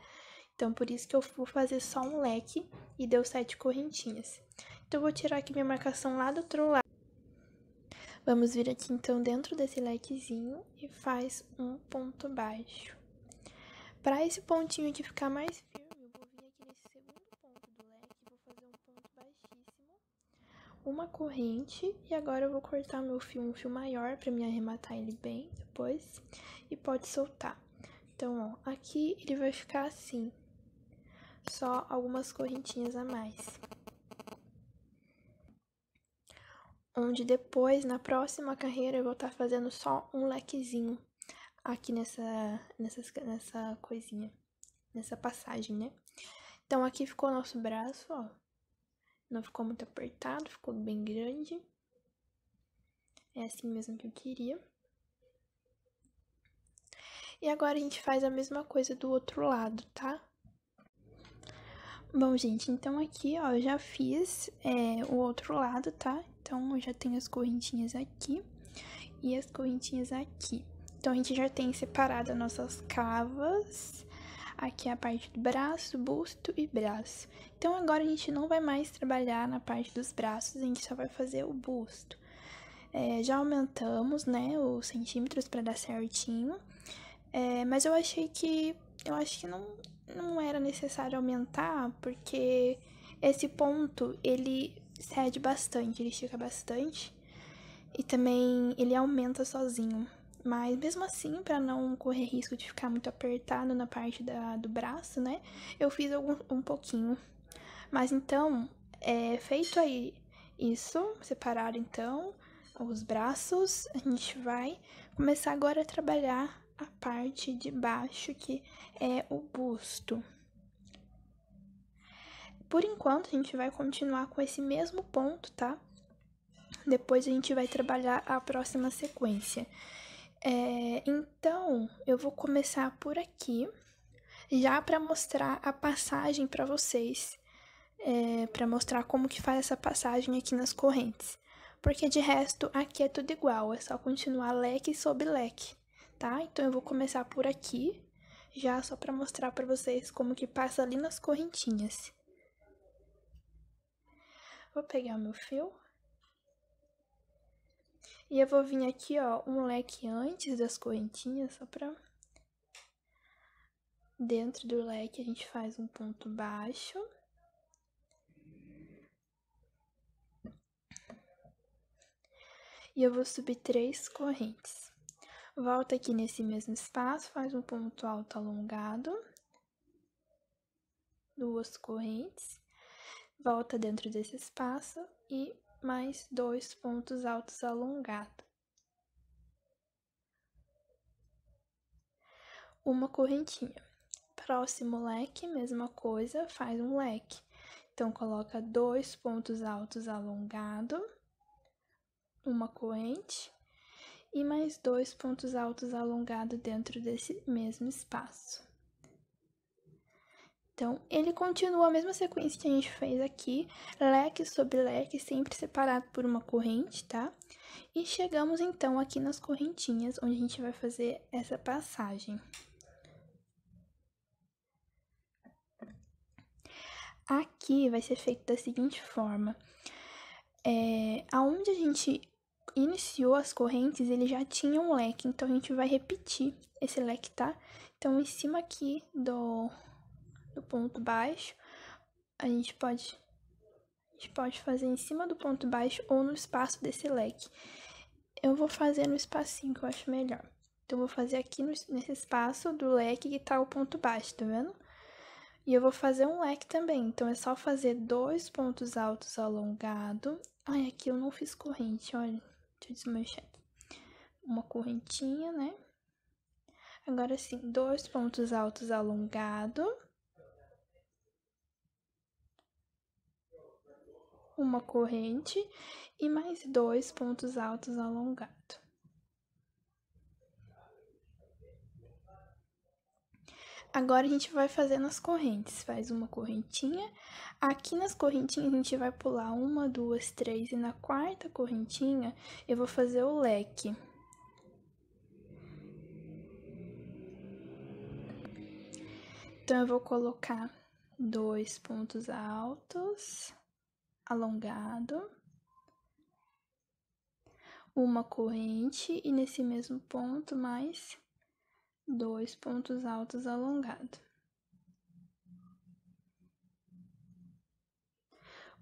Então, por isso que eu vou fazer só um leque e deu 7 correntinhas. Então, eu vou tirar aqui minha marcação lá do outro lado. Vamos vir aqui, então, dentro desse lequezinho e faz um ponto baixo. Para esse pontinho aqui ficar mais firme, eu vou vir aqui nesse segundo ponto uma corrente e agora eu vou cortar meu fio, um fio maior para me arrematar ele bem depois e pode soltar. Então, ó, aqui ele vai ficar assim, só algumas correntinhas a mais. Onde depois, na próxima carreira, eu vou estar fazendo só um lequezinho aqui nessa coisinha, nessa passagem, né? Então, aqui ficou o nosso braço, ó. Não ficou muito apertado, ficou bem grande. É assim mesmo que eu queria. E agora a gente faz a mesma coisa do outro lado, tá? Bom, gente, então aqui, ó, eu já fiz o outro lado, tá? Então, eu já tenho as correntinhas aqui e as correntinhas aqui. Então, a gente já tem separado as nossas cavas. Aqui é a parte do braço, busto e braço. Então, agora a gente não vai mais trabalhar na parte dos braços, a gente só vai fazer o busto. Já aumentamos, né, os centímetros para dar certinho. Mas eu acho que não era necessário aumentar, porque esse ponto, ele cede bastante, ele estica bastante. E também ele aumenta sozinho. Mas mesmo assim, para não correr risco de ficar muito apertado na parte do braço, né? Eu fiz um pouquinho. Mas então, feito aí isso, separar então os braços, a gente vai começar agora a trabalhar a parte de baixo, que é o busto. Por enquanto, a gente vai continuar com esse mesmo ponto, tá? Depois a gente vai trabalhar a próxima sequência. Então, eu vou começar por aqui, já para mostrar a passagem para vocês, para mostrar como que faz essa passagem aqui nas correntes. Porque de resto, aqui é tudo igual, é só continuar leque sobre leque, tá? Então, eu vou começar por aqui, já só para mostrar para vocês como que passa ali nas correntinhas. Vou pegar meu fio. E eu vou vir aqui, ó, um leque antes das correntinhas, só pra... Dentro do leque a gente faz um ponto baixo. E eu vou subir 3 correntes. Volta aqui nesse mesmo espaço, faz um ponto alto alongado. 2 correntes. Volta dentro desse espaço e mais 2 pontos altos alongados. Uma correntinha. Próximo leque, mesma coisa, faz um leque. Então, coloca 2 pontos altos alongados, uma corrente e mais 2 pontos altos alongados dentro desse mesmo espaço. Então, ele continua a mesma sequência que a gente fez aqui, leque sobre leque, sempre separado por uma corrente, tá? E chegamos então aqui nas correntinhas, onde a gente vai fazer essa passagem. Aqui vai ser feito da seguinte forma: aonde a gente iniciou as correntes, ele já tinha um leque, então a gente vai repetir esse leque, tá? Então, em cima aqui do ponto baixo, a gente pode fazer em cima do ponto baixo ou no espaço desse leque. Eu vou fazer no espacinho que eu acho melhor. Então, eu vou fazer aqui nesse espaço do leque que tá o ponto baixo, tá vendo? E eu vou fazer um leque também, então é só fazer 2 pontos altos alongados. Ai, aqui eu não fiz corrente, olha, deixa eu desmanchar aqui. Uma correntinha, né? Agora sim, 2 pontos altos alongados. Uma corrente e mais 2 pontos altos alongados. Agora a gente vai fazer nas correntes, faz uma correntinha. Aqui nas correntinhas a gente vai pular 1, 2, 3 e na quarta correntinha eu vou fazer o leque. Então, eu vou colocar 2 pontos altos, alongado, uma corrente e nesse mesmo ponto mais 2 pontos altos alongados.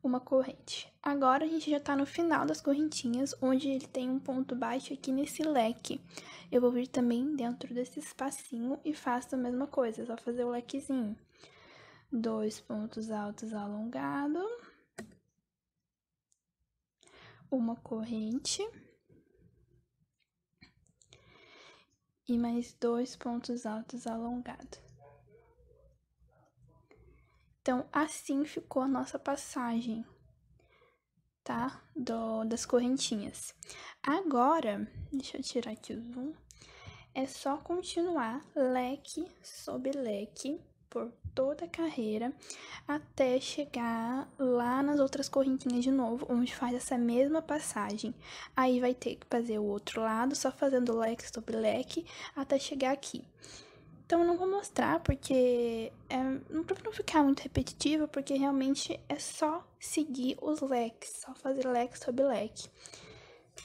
uma corrente. Agora a gente já tá no final das correntinhas, onde ele tem um ponto baixo aqui nesse leque. Eu vou vir também dentro desse espacinho e faço a mesma coisa, só fazer o lequezinho. 2 pontos altos alongados, uma corrente e mais 2 pontos altos alongados. Então, assim ficou a nossa passagem, tá? Das correntinhas. Agora, deixa eu tirar aqui o zoom. É só continuar leque sobre leque por toda a carreira até chegar lá nas outras correntinhas de novo, onde faz essa mesma passagem. Aí vai ter que fazer o outro lado, só fazendo leque sobre leque até chegar aqui. Então, eu não vou mostrar, porque não pra não ficar muito repetitivo, porque realmente é só seguir os leques, só fazer leque sobre leque.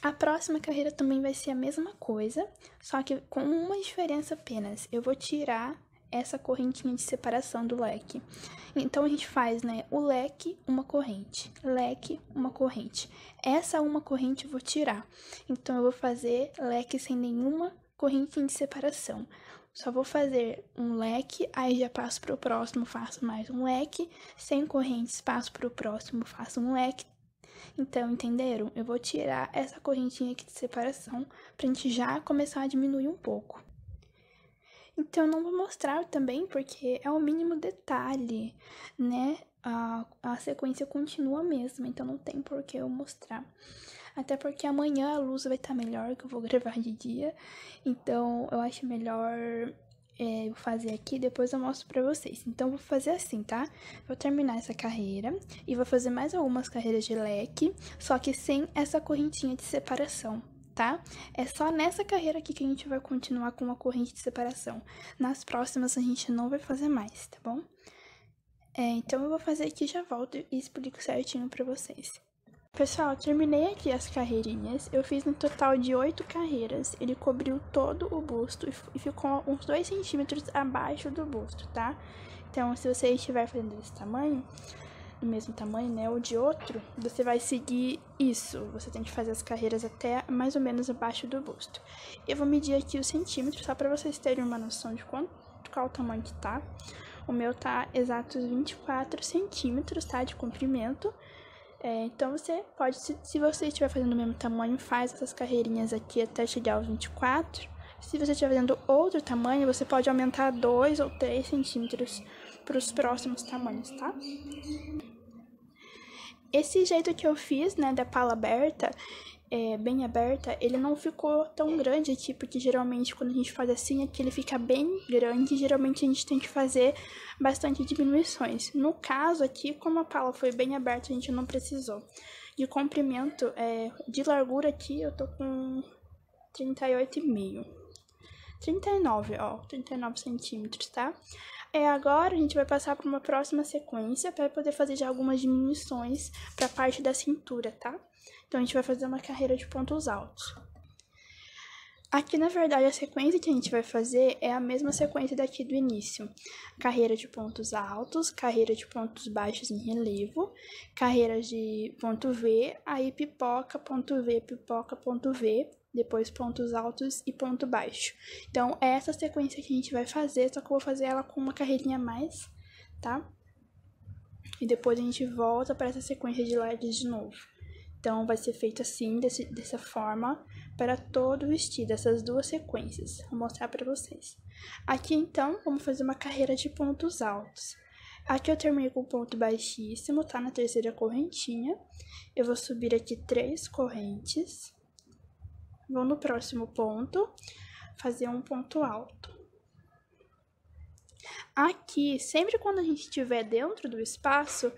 A próxima carreira também vai ser a mesma coisa, só que com uma diferença apenas. Eu vou tirar essa correntinha de separação do leque. Então, a gente faz, né, o leque, uma corrente, leque, uma corrente. Essa uma corrente eu vou tirar. Então, eu vou fazer leque sem nenhuma correntinha de separação. Só vou fazer um leque, aí já passo pro próximo, faço mais um leque, sem correntes, passo pro próximo, faço um leque. Então, entenderam? Eu vou tirar essa correntinha aqui de separação pra gente já começar a diminuir um pouco. Então, eu não vou mostrar também, porque é o mínimo detalhe, né? A sequência continua a mesma, então não tem por que eu mostrar. Até porque amanhã a luz vai estar melhor, que eu vou gravar de dia. Então, eu acho melhor eu fazer aqui, depois eu mostro pra vocês. Então, eu vou fazer assim, tá? Vou terminar essa carreira e vou fazer mais algumas carreiras de leque, só que sem essa correntinha de separação, tá? É só nessa carreira aqui que a gente vai continuar com uma corrente de separação. Nas próximas a gente não vai fazer mais, tá bom? Então, eu vou fazer aqui, já volto e explico certinho pra vocês. Pessoal, terminei aqui as carreirinhas, eu fiz no total de 8 carreiras, ele cobriu todo o busto e ficou uns 2 centímetros abaixo do busto, tá? Então, se você estiver fazendo desse tamanho, do mesmo tamanho, né, ou de outro, você vai seguir isso, você tem que fazer as carreiras até mais ou menos abaixo do busto. Eu vou medir aqui os centímetros, só pra vocês terem uma noção de qual o tamanho que tá. O meu tá exatos 24 centímetros, tá, de comprimento. Então, você pode, se você estiver fazendo o mesmo tamanho, faz essas carreirinhas aqui até chegar aos 24. Se você estiver fazendo outro tamanho, você pode aumentar 2 ou 3 centímetros para os próximos tamanhos, tá? Esse jeito que eu fiz, né, da pala aberta, bem aberta, ele não ficou tão grande aqui, porque geralmente quando a gente faz assim, aqui ele fica bem grande, geralmente a gente tem que fazer bastante diminuições. No caso aqui, como a pala foi bem aberta, a gente não precisou. De comprimento, de largura aqui, eu tô com 38,5. 39 centímetros, tá? Agora a gente vai passar para uma próxima sequência para poder fazer já algumas diminuições para a parte da cintura, tá? Então, a gente vai fazer uma carreira de pontos altos. Aqui, na verdade, a sequência que a gente vai fazer é a mesma sequência daqui do início. Carreira de pontos altos, carreira de pontos baixos em relevo, carreira de ponto V, aí pipoca, ponto V, pipoca, ponto V, depois pontos altos e ponto baixo. Então, é essa sequência que a gente vai fazer, só que eu vou fazer ela com uma carreirinha a mais, tá? E depois a gente volta para essa sequência de LEDs de novo. Então, vai ser feito assim, dessa forma, para todo o vestido, essas duas sequências. Vou mostrar para vocês. Aqui, então, vamos fazer uma carreira de pontos altos. Aqui eu terminei com o ponto baixíssimo, tá? Na terceira correntinha. Eu vou subir aqui 3 correntes. Vou no próximo ponto, fazer um ponto alto. Aqui, sempre quando a gente estiver dentro do espaço,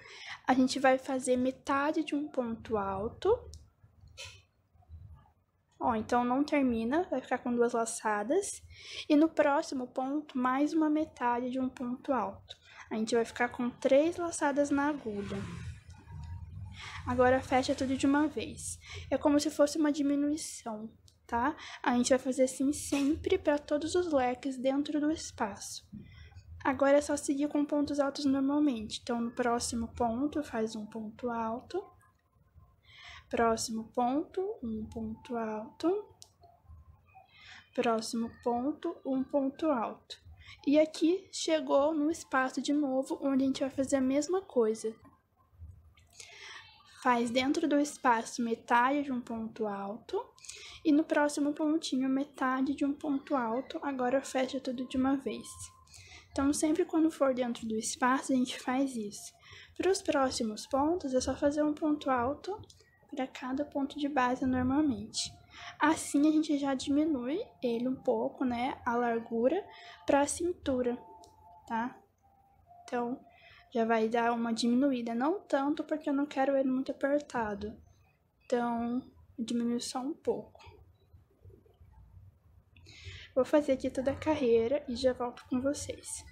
a gente vai fazer metade de um ponto alto. Então não termina, vai ficar com 2 laçadas. E no próximo ponto, mais uma metade de um ponto alto. A gente vai ficar com 3 laçadas na agulha. Agora fecha tudo de uma vez. É como se fosse uma diminuição, tá? A gente vai fazer assim sempre para todos os leques dentro do espaço. Agora é só seguir com pontos altos normalmente. Então, no próximo ponto, faz um ponto alto. Próximo ponto, um ponto alto. Próximo ponto, um ponto alto. E aqui chegou no espaço de novo, onde a gente vai fazer a mesma coisa. Faz dentro do espaço metade de um ponto alto. E no próximo pontinho, metade de um ponto alto. Agora fecha tudo de uma vez. Então, sempre quando for dentro do espaço, a gente faz isso. Para os próximos pontos, é só fazer um ponto alto para cada ponto de base normalmente. Assim, a gente já diminui ele um pouco, né, a largura para a cintura, tá? Então, já vai dar uma diminuída, não tanto porque eu não quero ele muito apertado. Então, diminui só um pouco. Vou fazer aqui toda a carreira e já volto com vocês.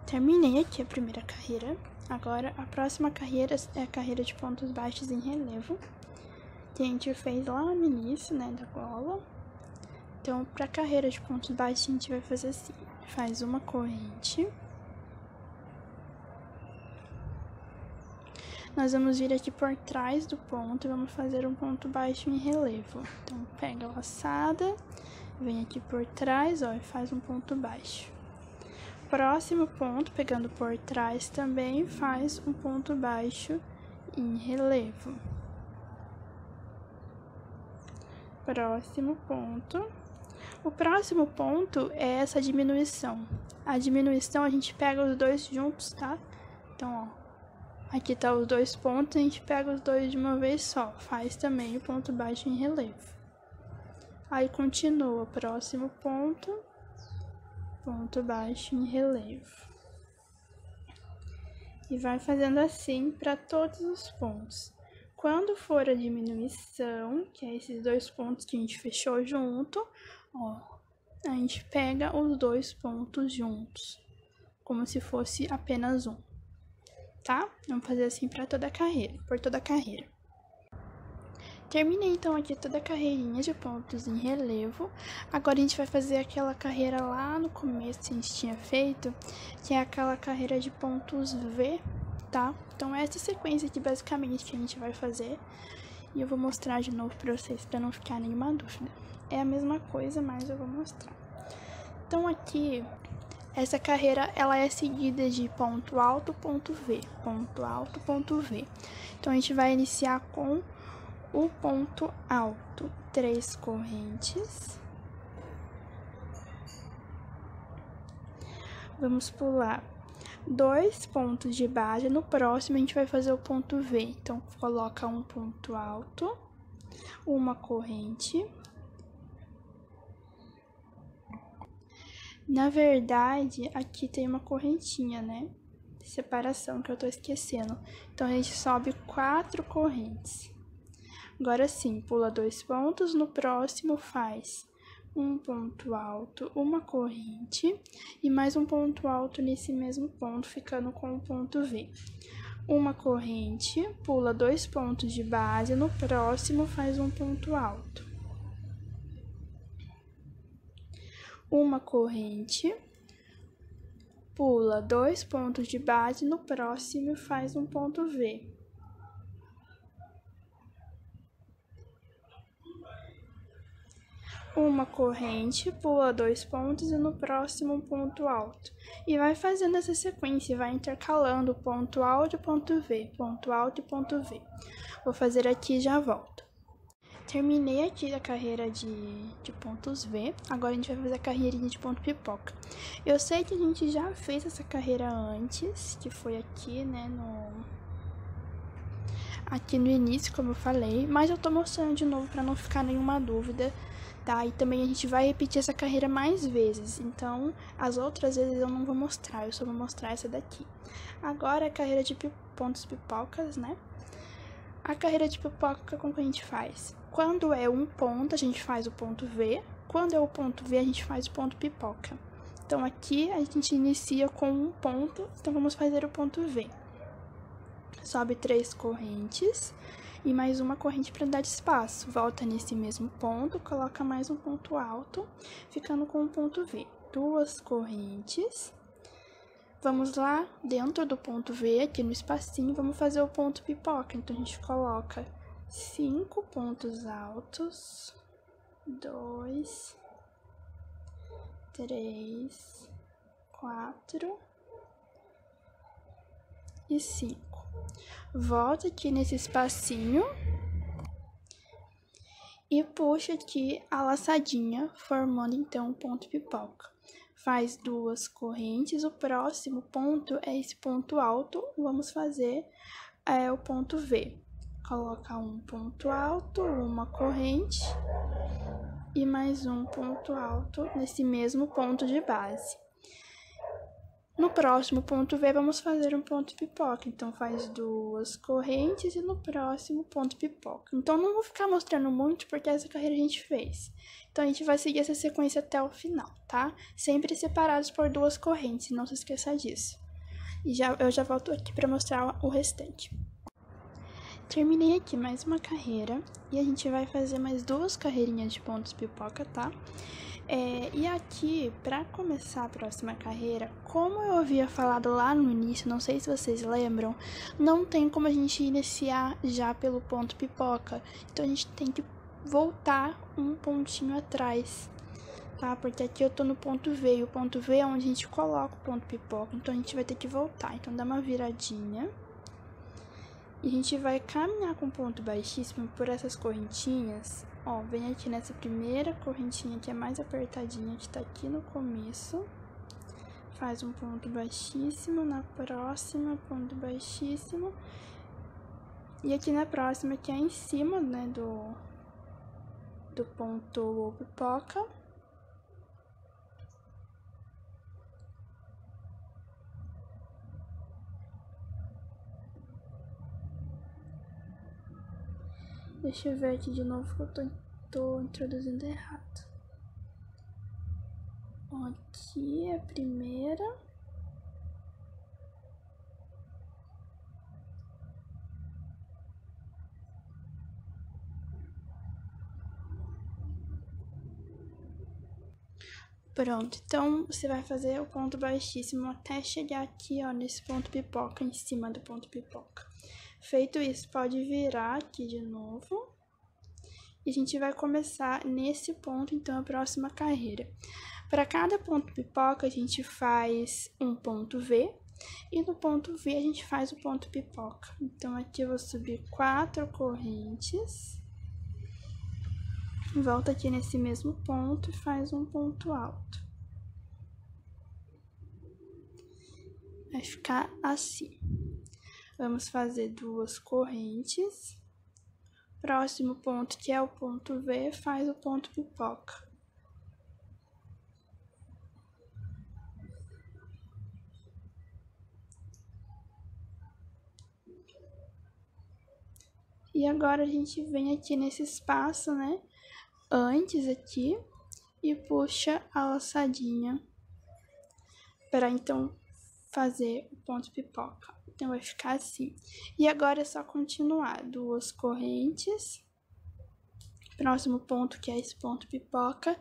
Terminei aqui a primeira carreira. Agora, a próxima carreira é a carreira de pontos baixos em relevo, que a gente fez lá no início, né, da gola. Então, para a carreira de pontos baixos, a gente vai fazer assim. Faz uma corrente. Nós vamos vir aqui por trás do ponto e vamos fazer um ponto baixo em relevo. Então, pega a laçada, vem aqui por trás, ó, e faz um ponto baixo. Próximo ponto, pegando por trás também, faz um ponto baixo em relevo. Próximo ponto. O próximo ponto é essa diminuição. A diminuição a gente pega os dois juntos, tá? Então, ó. Aqui tá os dois pontos, a gente pega os dois de uma vez só. Faz também o ponto baixo em relevo. Aí continua, próximo ponto, ponto baixo em relevo. E vai fazendo assim para todos os pontos. Quando for a diminuição, que é esses dois pontos que a gente fechou junto, ó, a gente pega os dois pontos juntos, como se fosse apenas um. Tá? Vamos fazer assim para toda a carreira, por toda a carreira. Terminei então aqui toda a carreirinha de pontos em relevo. Agora a gente vai fazer aquela carreira lá no começo que a gente tinha feito, que é aquela carreira de pontos V, tá? Então essa sequência aqui basicamente que a gente vai fazer. E eu vou mostrar de novo para vocês, para não ficar nenhuma dúvida. É a mesma coisa, mas eu vou mostrar. Então aqui, essa carreira, ela é seguida de ponto alto, ponto V, ponto alto, ponto V. Então, a gente vai iniciar com o ponto alto, 3 correntes. Vamos pular 2 pontos de base, no próximo a gente vai fazer o ponto V. Então, coloca um ponto alto, uma corrente. Na verdade, aqui tem uma correntinha, né? Separação que eu tô esquecendo. Então, a gente sobe 4 correntes. Agora sim, pula 2 pontos, no próximo faz um ponto alto, uma corrente e mais um ponto alto nesse mesmo ponto, ficando com o ponto V. Uma corrente, pula 2 pontos de base, no próximo faz um ponto alto. Uma corrente, pula 2 pontos de base, no próximo faz um ponto V. Uma corrente, pula 2 pontos e no próximo um ponto alto. E vai fazendo essa sequência, vai intercalando ponto alto e ponto V, ponto alto e ponto V. Vou fazer aqui e já volto. Terminei aqui a carreira de pontos V, agora a gente vai fazer a carreirinha de ponto pipoca. Eu sei que a gente já fez essa carreira antes, que foi aqui, né, aqui no início, como eu falei, mas eu tô mostrando de novo pra não ficar nenhuma dúvida, tá? E também a gente vai repetir essa carreira mais vezes, então as outras vezes eu não vou mostrar, eu só vou mostrar essa daqui. Agora a carreira de pontos pipocas, né? A carreira de pipoca, como que a gente faz? Quando é um ponto, a gente faz o ponto V. Quando é o ponto V, a gente faz o ponto pipoca. Então, aqui a gente inicia com um ponto, então vamos fazer o ponto V. Sobe 3 correntes e mais uma corrente para dar espaço. Volta nesse mesmo ponto, coloca mais um ponto alto, ficando com o ponto V. 2 correntes. Vamos lá dentro do ponto V, aqui no espacinho, vamos fazer o ponto pipoca. Então, a gente coloca 5 pontos altos, 2, 3, 4 e 5. Volta aqui nesse espacinho e puxa aqui a laçadinha, formando então o ponto pipoca. Faz 2 correntes, o próximo ponto é esse ponto alto, vamos fazer o ponto V. Coloca um ponto alto, uma corrente e mais um ponto alto nesse mesmo ponto de base. No próximo ponto V, vamos fazer um ponto pipoca. Então, faz 2 correntes e no próximo ponto pipoca. Então, não vou ficar mostrando muito porque essa carreira a gente fez. Então, a gente vai seguir essa sequência até o final, tá? Sempre separados por 2 correntes, não se esqueça disso. E eu já volto aqui para mostrar o restante. Terminei aqui mais uma carreira e a gente vai fazer mais 2 carreirinhas de pontos pipoca, tá? E aqui, para começar a próxima carreira, como eu havia falado lá no início, não sei se vocês lembram, não tem como a gente iniciar já pelo ponto pipoca. Então, a gente tem que voltar um pontinho atrás, tá? Porque aqui eu tô no ponto V, e o ponto V é onde a gente coloca o ponto pipoca, então a gente vai ter que voltar. Então, dá uma viradinha. E a gente vai caminhar com ponto baixíssimo por essas correntinhas. Ó, vem aqui nessa primeira correntinha que é mais apertadinha, que tá aqui no começo. Faz um ponto baixíssimo, na próxima, ponto baixíssimo. E aqui na próxima, que é em cima, né, do ponto pipoca. Deixa eu ver aqui de novo que eu tô introduzindo errado. Aqui é a primeira. Pronto, então você vai fazer o ponto baixíssimo até chegar aqui, ó, nesse ponto pipoca, em cima do ponto pipoca. Feito isso, pode virar aqui de novo. E a gente vai começar nesse ponto, então, a próxima carreira. Para cada ponto pipoca, a gente faz um ponto V. E no ponto V, a gente faz o ponto pipoca. Então, aqui eu vou subir 4 correntes. Volta aqui nesse mesmo ponto e faz um ponto alto. Vai ficar assim. Vamos fazer 2 correntes. Próximo ponto, que é o ponto V, faz o ponto pipoca. E agora a gente vem aqui nesse espaço, né? Antes aqui, e puxa a laçadinha para então fazer o ponto pipoca. Então, vai ficar assim. E agora é só continuar. 2 correntes. Próximo ponto, que é esse ponto pipoca.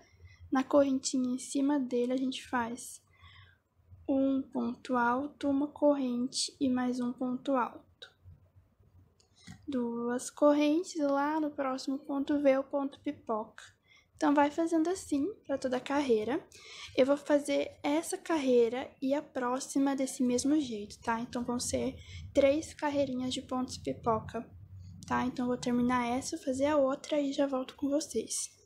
Na correntinha em cima dele, a gente faz um ponto alto, uma corrente e mais um ponto alto. 2 correntes, lá no próximo ponto V, o ponto pipoca. Então, vai fazendo assim para toda a carreira. Eu vou fazer essa carreira e a próxima desse mesmo jeito, tá? Então, vão ser 3 carreirinhas de pontos pipoca, tá? Então, eu vou terminar essa, fazer a outra e já volto com vocês.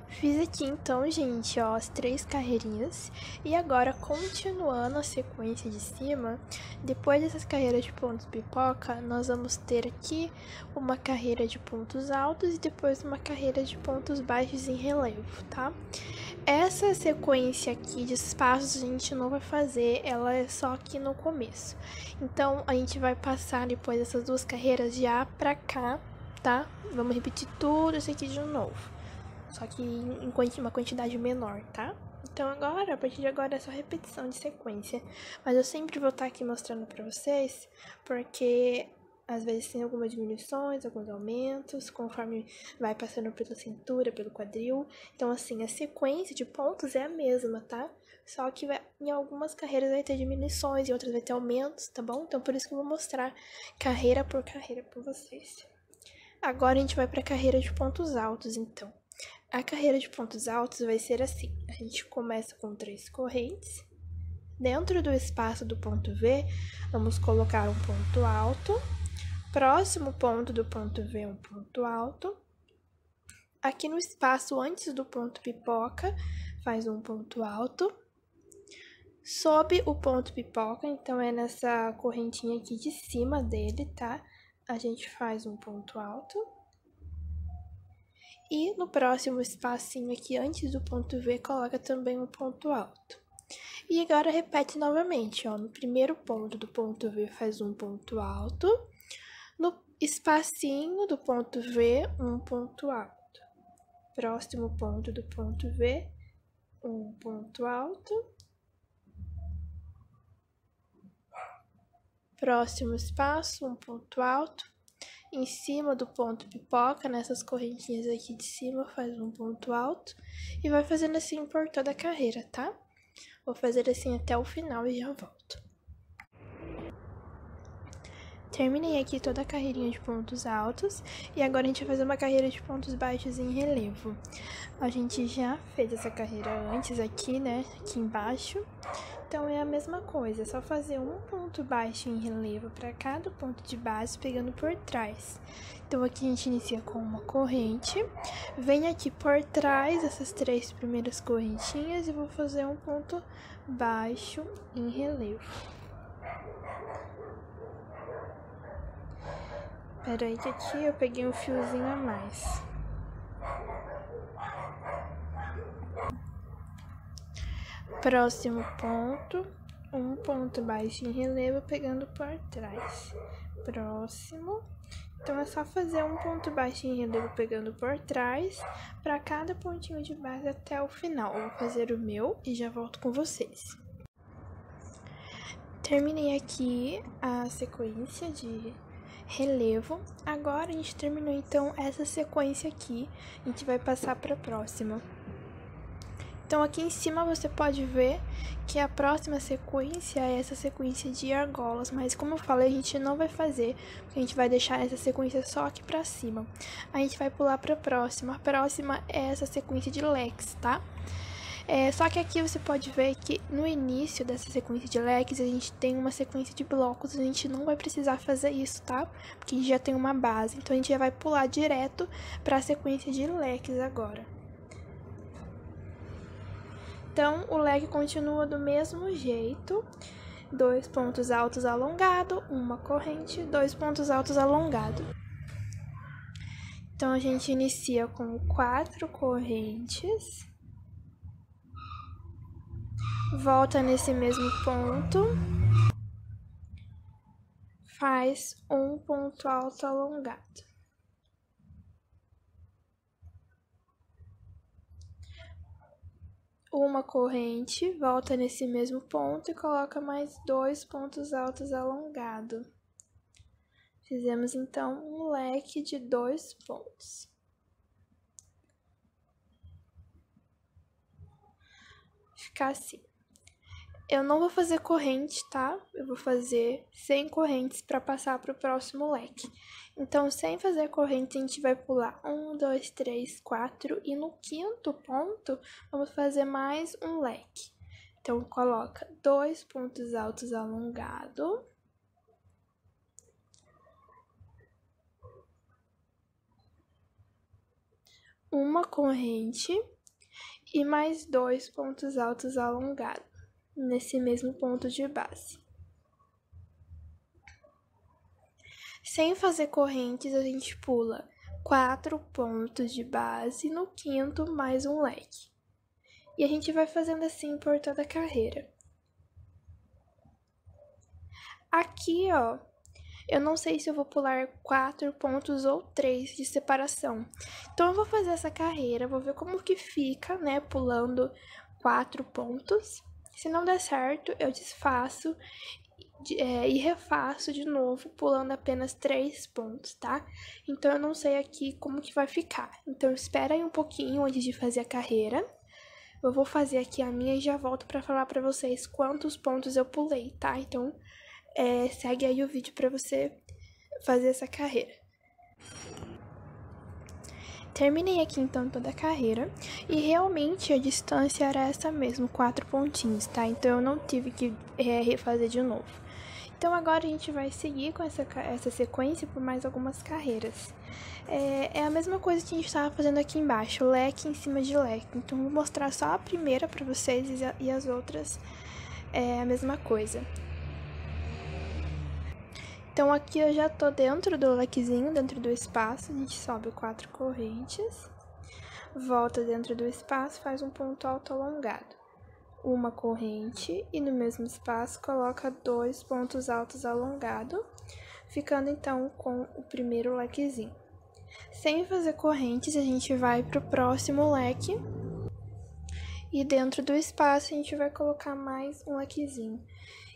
Fiz aqui então, gente, ó, as 3 carreirinhas. E agora, continuando a sequência de cima, depois dessas carreiras de pontos pipoca, nós vamos ter aqui uma carreira de pontos altos e depois uma carreira de pontos baixos em relevo, tá? Essa sequência aqui de espaços a gente não vai fazer, ela é só aqui no começo. Então, a gente vai passar depois dessas 2 carreiras já pra cá, tá? Vamos repetir tudo isso aqui de novo. Só que em uma quantidade menor, tá? Então agora, a partir de agora é só repetição de sequência. Mas eu sempre vou estar aqui mostrando pra vocês, porque Às vezes tem algumas diminuições, alguns aumentos, conforme vai passando pela cintura, pelo quadril. Então, assim, a sequência de pontos é a mesma, tá? Só que em algumas carreiras vai ter diminuições, em outras vai ter aumentos, tá bom? Então, por isso que eu vou mostrar carreira por carreira pra vocês. Agora, a gente vai pra carreira de pontos altos, então. A carreira de pontos altos vai ser assim. A gente começa com 3 correntes. Dentro do espaço do ponto V, vamos colocar um ponto alto. Próximo ponto do ponto V, um ponto alto. Aqui no espaço antes do ponto pipoca, faz um ponto alto. Sob o ponto pipoca, então é nessa correntinha aqui de cima dele, tá? A gente faz um ponto alto. E no próximo espacinho aqui antes do ponto V, coloca também um ponto alto. E agora repete novamente, ó. No primeiro ponto do ponto V, faz um ponto alto. No espacinho do ponto V, um ponto alto. Próximo ponto do ponto V, um ponto alto. Próximo espaço, um ponto alto. Em cima do ponto pipoca, nessas correntinhas aqui de cima, faz um ponto alto. E vai fazendo assim por toda a carreira, tá? Vou fazer assim até o final e já volto. Terminei aqui toda a carreirinha de pontos altos e agora a gente vai fazer uma carreira de pontos baixos em relevo. A gente já fez essa carreira antes aqui, né, aqui embaixo. Então é a mesma coisa, é só fazer um ponto baixo em relevo para cada ponto de base pegando por trás. Então aqui a gente inicia com uma corrente, vem aqui por trás essas 3 primeiras correntinhas e vou fazer um ponto baixo em relevo. Pera aí que aqui eu peguei um fiozinho a mais. Próximo ponto, um ponto baixo em relevo pegando por trás. Próximo. Então é só fazer um ponto baixo em relevo pegando por trás para cada pontinho de base até o final. Eu vou fazer o meu e já volto com vocês. Terminei aqui a sequência de relevo. Agora a gente terminou então essa sequência aqui, a gente vai passar para a próxima. Então aqui em cima você pode ver que a próxima sequência é essa sequência de argolas, mas como eu falei, a gente não vai fazer, porque a gente vai deixar essa sequência só aqui pra cima. A gente vai pular pra próxima, a próxima é essa sequência de leques, tá? Só que aqui você pode ver que no início dessa sequência de leques, a gente tem uma sequência de blocos, a gente não vai precisar fazer isso, tá? Porque a gente já tem uma base, então a gente já vai pular direto pra sequência de leques agora. Então, o leque continua do mesmo jeito, 2 pontos altos alongado, uma corrente, 2 pontos altos alongado. Então, a gente inicia com 4 correntes, volta nesse mesmo ponto, faz um ponto alto alongado. Uma corrente, volta nesse mesmo ponto e coloca mais 2 pontos altos alongados. Fizemos então um leque de 2 pontos. Ficar assim. Eu não vou fazer corrente, tá? Eu vou fazer 100 correntes para passar para o próximo leque. Então, sem fazer corrente, a gente vai pular 1, 2, 3, 4 e no 5º ponto, vamos fazer mais um leque. Então, coloca 2 pontos altos alongados. Uma corrente e mais 2 pontos altos alongados nesse mesmo ponto de base. Sem fazer correntes, a gente pula 4 pontos de base no 5º mais um leque. E a gente vai fazendo assim por toda a carreira. Aqui, ó, eu não sei se eu vou pular 4 pontos ou 3 de separação. Então, eu vou fazer essa carreira, vou ver como que fica, né, pulando 4 pontos. Se não der certo, eu desfaço e refaço de novo, pulando apenas 3 pontos, tá? Então, eu não sei aqui como que vai ficar. Então, espera aí um pouquinho antes de fazer a carreira. Eu vou fazer aqui a minha e já volto pra falar pra vocês quantos pontos eu pulei, tá? Então, segue aí o vídeo pra você fazer essa carreira. Terminei aqui, então, toda a carreira. E realmente a distância era essa mesmo, 4 pontinhos, tá? Então, eu não tive que refazer de novo. Então, agora a gente vai seguir com essa sequência por mais algumas carreiras. É a mesma coisa que a gente estava fazendo aqui embaixo, leque em cima de leque. Então, vou mostrar só a primeira para vocês e as outras é a mesma coisa. Então, aqui eu já tô dentro do lequezinho, dentro do espaço, a gente sobe 4 correntes, volta dentro do espaço, faz um ponto alto alongado. Uma corrente e no mesmo espaço coloca 2 pontos altos alongados, ficando então com o primeiro lequezinho. Sem fazer correntes, a gente vai para o próximo leque e dentro do espaço a gente vai colocar mais um lequezinho.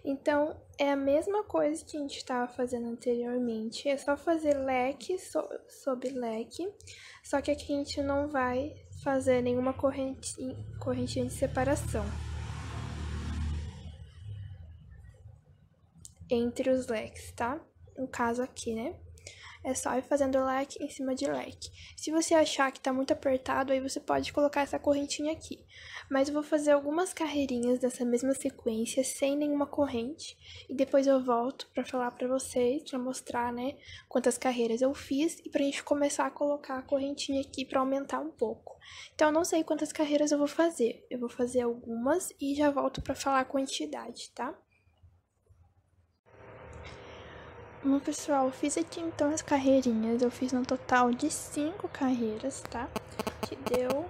Então, é a mesma coisa que a gente estava fazendo anteriormente, é só fazer leque sobre leque, só que aqui a gente não vai fazer nenhuma correntinha de separação entre os leques, tá? No caso aqui, né? É só ir fazendo leque em cima de leque. Se você achar que tá muito apertado, aí você pode colocar essa correntinha aqui. Mas eu vou fazer algumas carreirinhas dessa mesma sequência, sem nenhuma corrente. E depois eu volto pra falar pra vocês, pra mostrar, né, quantas carreiras eu fiz. E pra gente começar a colocar a correntinha aqui pra aumentar um pouco. Então, eu não sei quantas carreiras eu vou fazer. Eu vou fazer algumas e já volto pra falar a quantidade, tá? Bom, pessoal, eu fiz aqui então as carreirinhas, eu fiz no total de 5 carreiras, tá? Que deu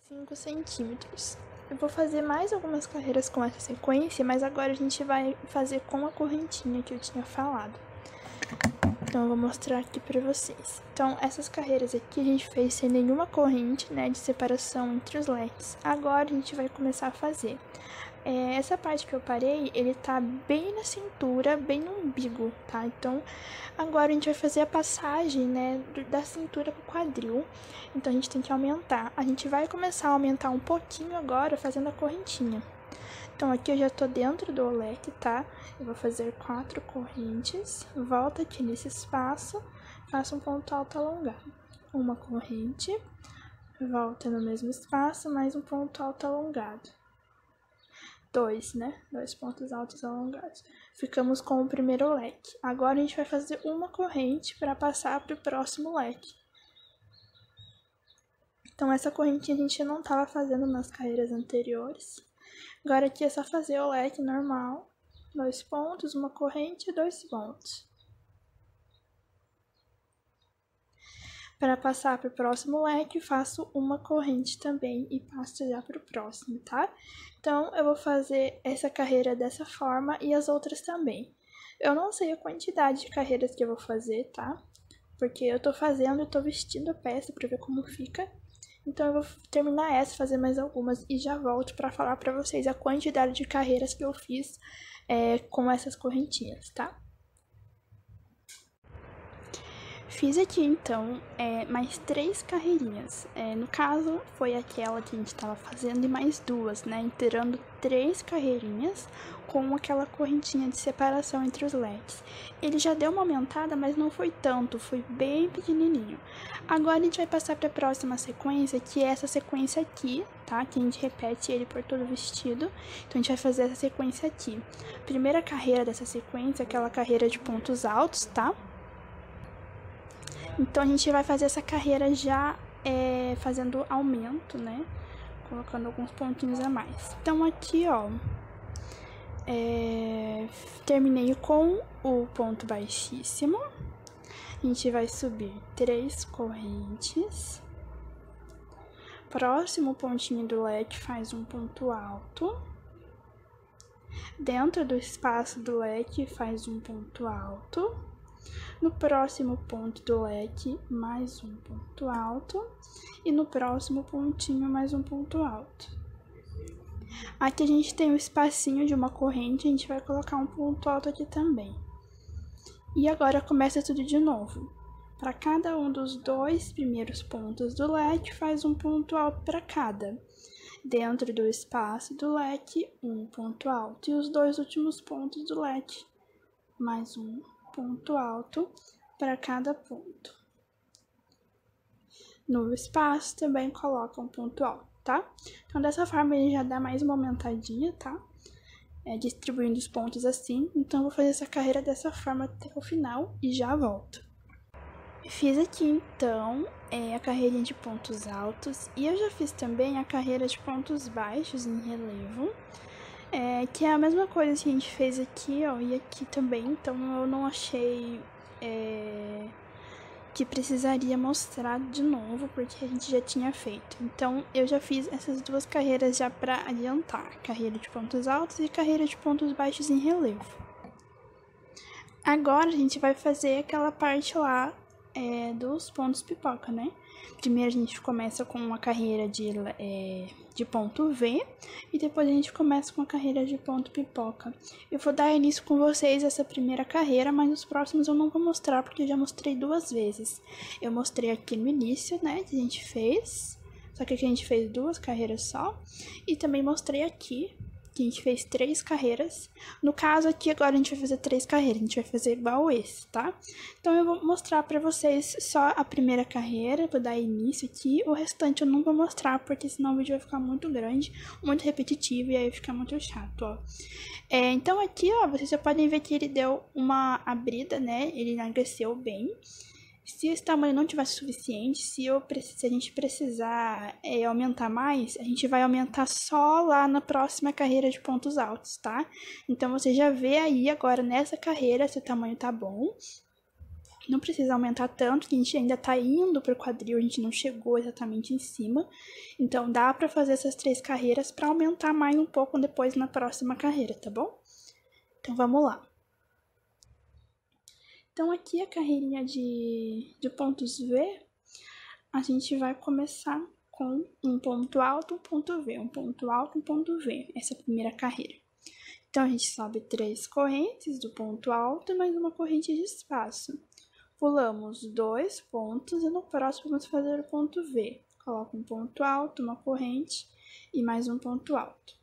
5 centímetros. Eu vou fazer mais algumas carreiras com essa sequência, mas agora a gente vai fazer com a correntinha que eu tinha falado. Então, eu vou mostrar aqui pra vocês. Então, essas carreiras aqui a gente fez sem nenhuma corrente, né, de separação entre os leques. Agora a gente vai começar a fazer. Essa parte que eu parei, ele tá bem na cintura, bem no umbigo, tá? Então, agora a gente vai fazer a passagem, né, da cintura pro quadril. Então, a gente tem que aumentar. A gente vai começar a aumentar um pouquinho agora, fazendo a correntinha. Então, aqui eu já tô dentro do leque, tá? Eu vou fazer 4 correntes, volta aqui nesse espaço, faço um ponto alto alongado. Uma corrente, volta no mesmo espaço, mais um ponto alto alongado. 2, né? 2 pontos altos alongados. Ficamos com o primeiro leque. Agora a gente vai fazer uma corrente para passar para o próximo leque. Então, essa correntinha a gente não estava fazendo nas carreiras anteriores. Agora aqui é só fazer o leque normal. 2 pontos, uma corrente e 2 pontos. Para passar para o próximo leque, faço uma corrente também e passo já para o próximo, tá? Então, eu vou fazer essa carreira dessa forma e as outras também. Eu não sei a quantidade de carreiras que eu vou fazer, tá? Porque eu tô fazendo e tô vestindo a peça para ver como fica. Então, eu vou terminar essa, fazer mais algumas e já volto para falar para vocês a quantidade de carreiras que eu fiz com essas correntinhas, tá? Fiz aqui, então, mais 3 carreirinhas. No caso, foi aquela que a gente tava fazendo e mais 2, né? Inteirando 3 carreirinhas com aquela correntinha de separação entre os leques. Ele já deu uma aumentada, mas não foi tanto, foi bem pequenininho. Agora a gente vai passar para a próxima sequência, que é essa sequência aqui, tá? Que a gente repete ele por todo o vestido. Então, a gente vai fazer essa sequência aqui. Primeira carreira dessa sequência, aquela carreira de pontos altos, tá? Então, a gente vai fazer essa carreira já fazendo aumento, né? Colocando alguns pontinhos a mais. Então, aqui, ó, terminei com o ponto baixíssimo. A gente vai subir 3 correntes. Próximo pontinho do leque faz um ponto alto. Dentro do espaço do leque faz um ponto alto. No próximo ponto do leque, mais um ponto alto. E no próximo pontinho, mais um ponto alto. Aqui a gente tem um espacinho de uma corrente, a gente vai colocar um ponto alto aqui também. E agora começa tudo de novo. Para cada um dos dois primeiros pontos do leque, faz um ponto alto para cada. Dentro do espaço do leque, um ponto alto. E os dois últimos pontos do leque, mais um ponto alto para cada ponto. No espaço também coloca um ponto alto, tá? Então dessa forma ele já dá mais uma aumentadinha, tá? Distribuindo os pontos assim. Então eu vou fazer essa carreira dessa forma até o final e já volto. Fiz aqui então a carreirinha de pontos altos e eu já fiz também a carreira de pontos baixos em relevo, que é a mesma coisa que a gente fez aqui, ó, e aqui também. Então eu não achei que precisaria mostrar de novo, porque a gente já tinha feito. Então eu já fiz essas duas carreiras já para adiantar, carreira de pontos altos e carreira de pontos baixos em relevo. Agora a gente vai fazer aquela parte lá dos pontos pipoca, né? Primeiro a gente começa com uma carreira de ponto V e depois a gente começa com a carreira de ponto pipoca. Eu vou dar início com vocês essa primeira carreira, mas os próximos eu não vou mostrar porque eu já mostrei duas vezes. Eu mostrei aqui no início, né, que a gente fez, só que aqui a gente fez duas carreiras só, e também mostrei aqui que a gente fez 3 carreiras. No caso aqui, agora a gente vai fazer 3 carreiras, a gente vai fazer igual esse, tá? Então eu vou mostrar pra vocês só a primeira carreira, vou dar início aqui, o restante eu não vou mostrar, porque senão o vídeo vai ficar muito grande, muito repetitivo, e aí fica muito chato, ó. Então aqui, ó, vocês já podem ver que ele deu uma abrida, né? Ele enagreceu bem. Se esse tamanho não tiver suficiente, se a gente precisar aumentar mais, a gente vai aumentar só lá na próxima carreira de pontos altos, tá? Então, você já vê aí agora nessa carreira se o tamanho tá bom. Não precisa aumentar tanto, que a gente ainda tá indo pro quadril, a gente não chegou exatamente em cima. Então, dá pra fazer essas 3 carreiras pra aumentar mais um pouco depois na próxima carreira, tá bom? Então, vamos lá. Então, aqui a carreirinha de pontos V, a gente vai começar com um ponto alto, um ponto V, um ponto alto, um ponto V, essa é a primeira carreira. Então, a gente sobe 3 correntes do ponto alto e mais uma corrente de espaço. Pulamos 2 pontos e no próximo vamos fazer o ponto V. Coloca um ponto alto, uma corrente e mais um ponto alto.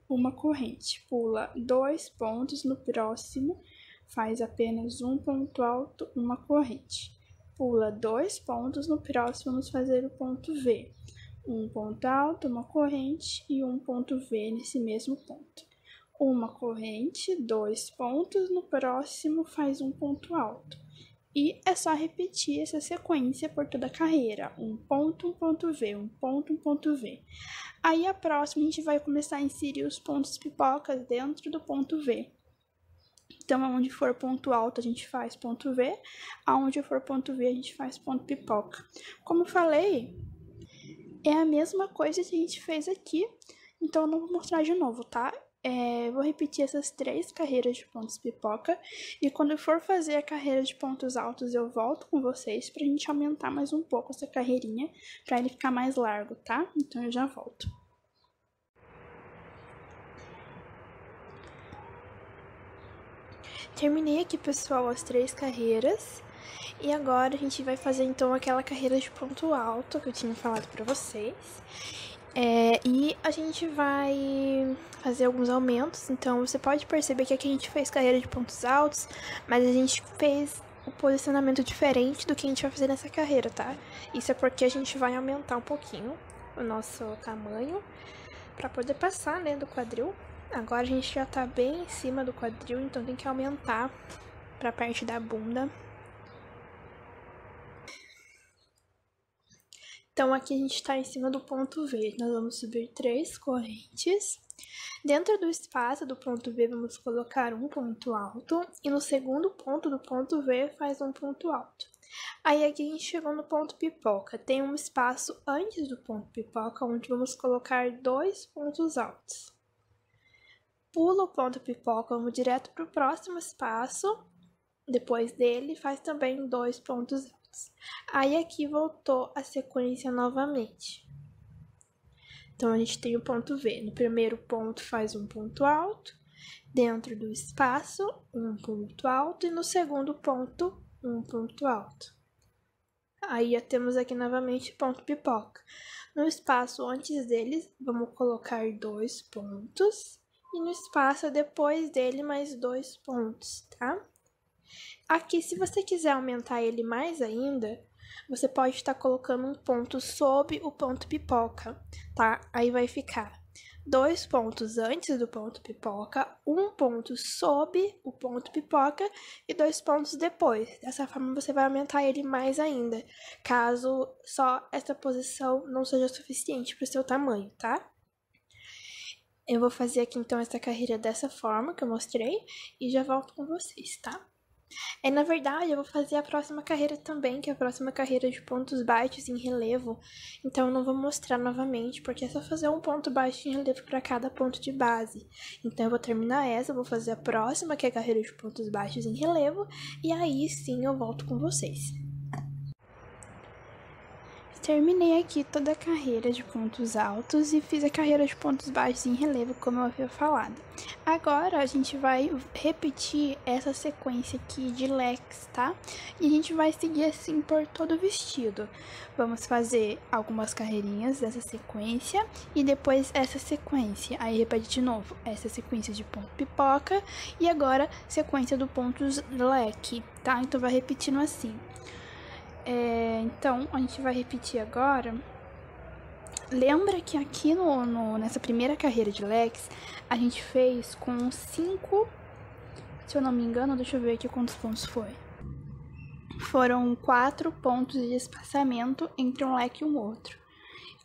Uma corrente, pula 2 pontos no próximo, faz apenas um ponto alto, uma corrente. Pula 2 pontos no próximo, vamos fazer o ponto V. Um ponto alto, uma corrente e um ponto V nesse mesmo ponto. Uma corrente, 2 pontos, no próximo faz um ponto alto. E é só repetir essa sequência por toda a carreira. Um ponto V, um ponto V. Aí a próxima a gente vai começar a inserir os pontos pipocas dentro do ponto V. Então, aonde for ponto alto, a gente faz ponto V. Aonde for ponto V, a gente faz ponto pipoca. Como eu falei, é a mesma coisa que a gente fez aqui. Então, eu não vou mostrar de novo, tá? Vou repetir essas 3 carreiras de pontos pipoca. E quando eu for fazer a carreira de pontos altos, eu volto com vocês pra gente aumentar mais um pouco essa carreirinha, pra ele ficar mais largo, tá? Então, eu já volto. Terminei aqui, pessoal, as 3 carreiras. E agora a gente vai fazer, então, aquela carreira de ponto alto que eu tinha falado pra vocês. E a gente vai fazer alguns aumentos. Então, você pode perceber que aqui a gente fez carreira de pontos altos, mas a gente fez o posicionamento diferente do que a gente vai fazer nessa carreira, tá? Isso é porque a gente vai aumentar um pouquinho o nosso tamanho pra poder passar, né, do quadril. Agora a gente já tá bem em cima do quadril, então tem que aumentar pra parte da bunda. Então, aqui a gente tá em cima do ponto V. Nós vamos subir 3 correntes. Dentro do espaço do ponto V, vamos colocar um ponto alto. E no segundo ponto do ponto V, faz um ponto alto. Aí, aqui a gente chegou no ponto pipoca. Tem um espaço antes do ponto pipoca, onde vamos colocar 2 pontos altos. Pula o ponto pipoca, vamos direto para o próximo espaço. Depois dele, faz também 2 pontos altos. Aí, aqui voltou a sequência novamente. Então, a gente tem o ponto V. No primeiro ponto, faz um ponto alto. Dentro do espaço, um ponto alto. E no segundo ponto, um ponto alto. Aí, já temos aqui novamente ponto pipoca. No espaço antes deles, vamos colocar 2 pontos. E no espaço depois dele, mais 2 pontos, tá? Aqui, se você quiser aumentar ele mais ainda, você pode estar colocando um ponto sob o ponto pipoca, tá? Aí vai ficar 2 pontos antes do ponto pipoca, 1 ponto sob o ponto pipoca e 2 pontos depois. Dessa forma, você vai aumentar ele mais ainda, caso só essa posição não seja suficiente para o seu tamanho, tá? Eu vou fazer aqui, então, essa carreira dessa forma que eu mostrei e já volto com vocês, tá? Na verdade, eu vou fazer a próxima carreira também, que é a próxima carreira de pontos baixos em relevo. Então, eu não vou mostrar novamente, porque é só fazer um ponto baixo em relevo para cada ponto de base. Então, eu vou terminar essa, vou fazer a próxima, que é a carreira de pontos baixos em relevo, e aí sim eu volto com vocês. Terminei aqui toda a carreira de pontos altos e fiz a carreira de pontos baixos em relevo, como eu havia falado. Agora, a gente vai repetir essa sequência aqui de leques, tá? E a gente vai seguir assim por todo o vestido. Vamos fazer algumas carreirinhas dessa sequência e depois essa sequência. Aí, repete de novo, essa sequência de ponto pipoca e agora sequência do pontos leque, tá? Então, vai repetindo assim. Então, a gente vai repetir agora. Lembra que aqui nessa primeira carreira de leques, a gente fez com 5, se eu não me engano, deixa eu ver aqui quantos pontos foi. Foram 4 pontos de espaçamento entre um leque e um outro.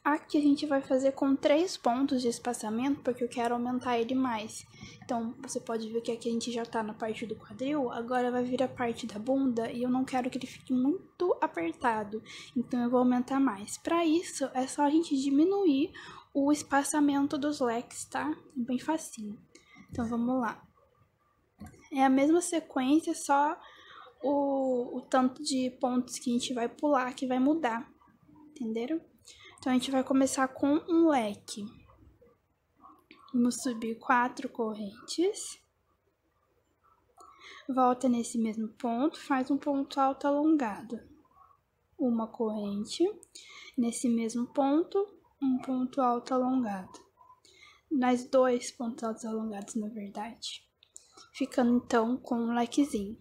Aqui a gente vai fazer com 3 pontos de espaçamento, porque eu quero aumentar ele mais. Então, você pode ver que aqui a gente já tá na parte do quadril, agora vai vir a parte da bunda e eu não quero que ele fique muito apertado. Então, eu vou aumentar mais. Para isso, é só a gente diminuir o espaçamento dos leques, tá? Bem facinho. Então, vamos lá. É a mesma sequência, só o tanto de pontos que a gente vai pular que vai mudar, entenderam? Então, a gente vai começar com um leque. Vamos subir 4 correntes. Volta nesse mesmo ponto, faz um ponto alto alongado. Uma corrente. Nesse mesmo ponto, um ponto alto alongado. Mais 2 pontos altos alongados, na verdade. Ficando, então, com um lequezinho.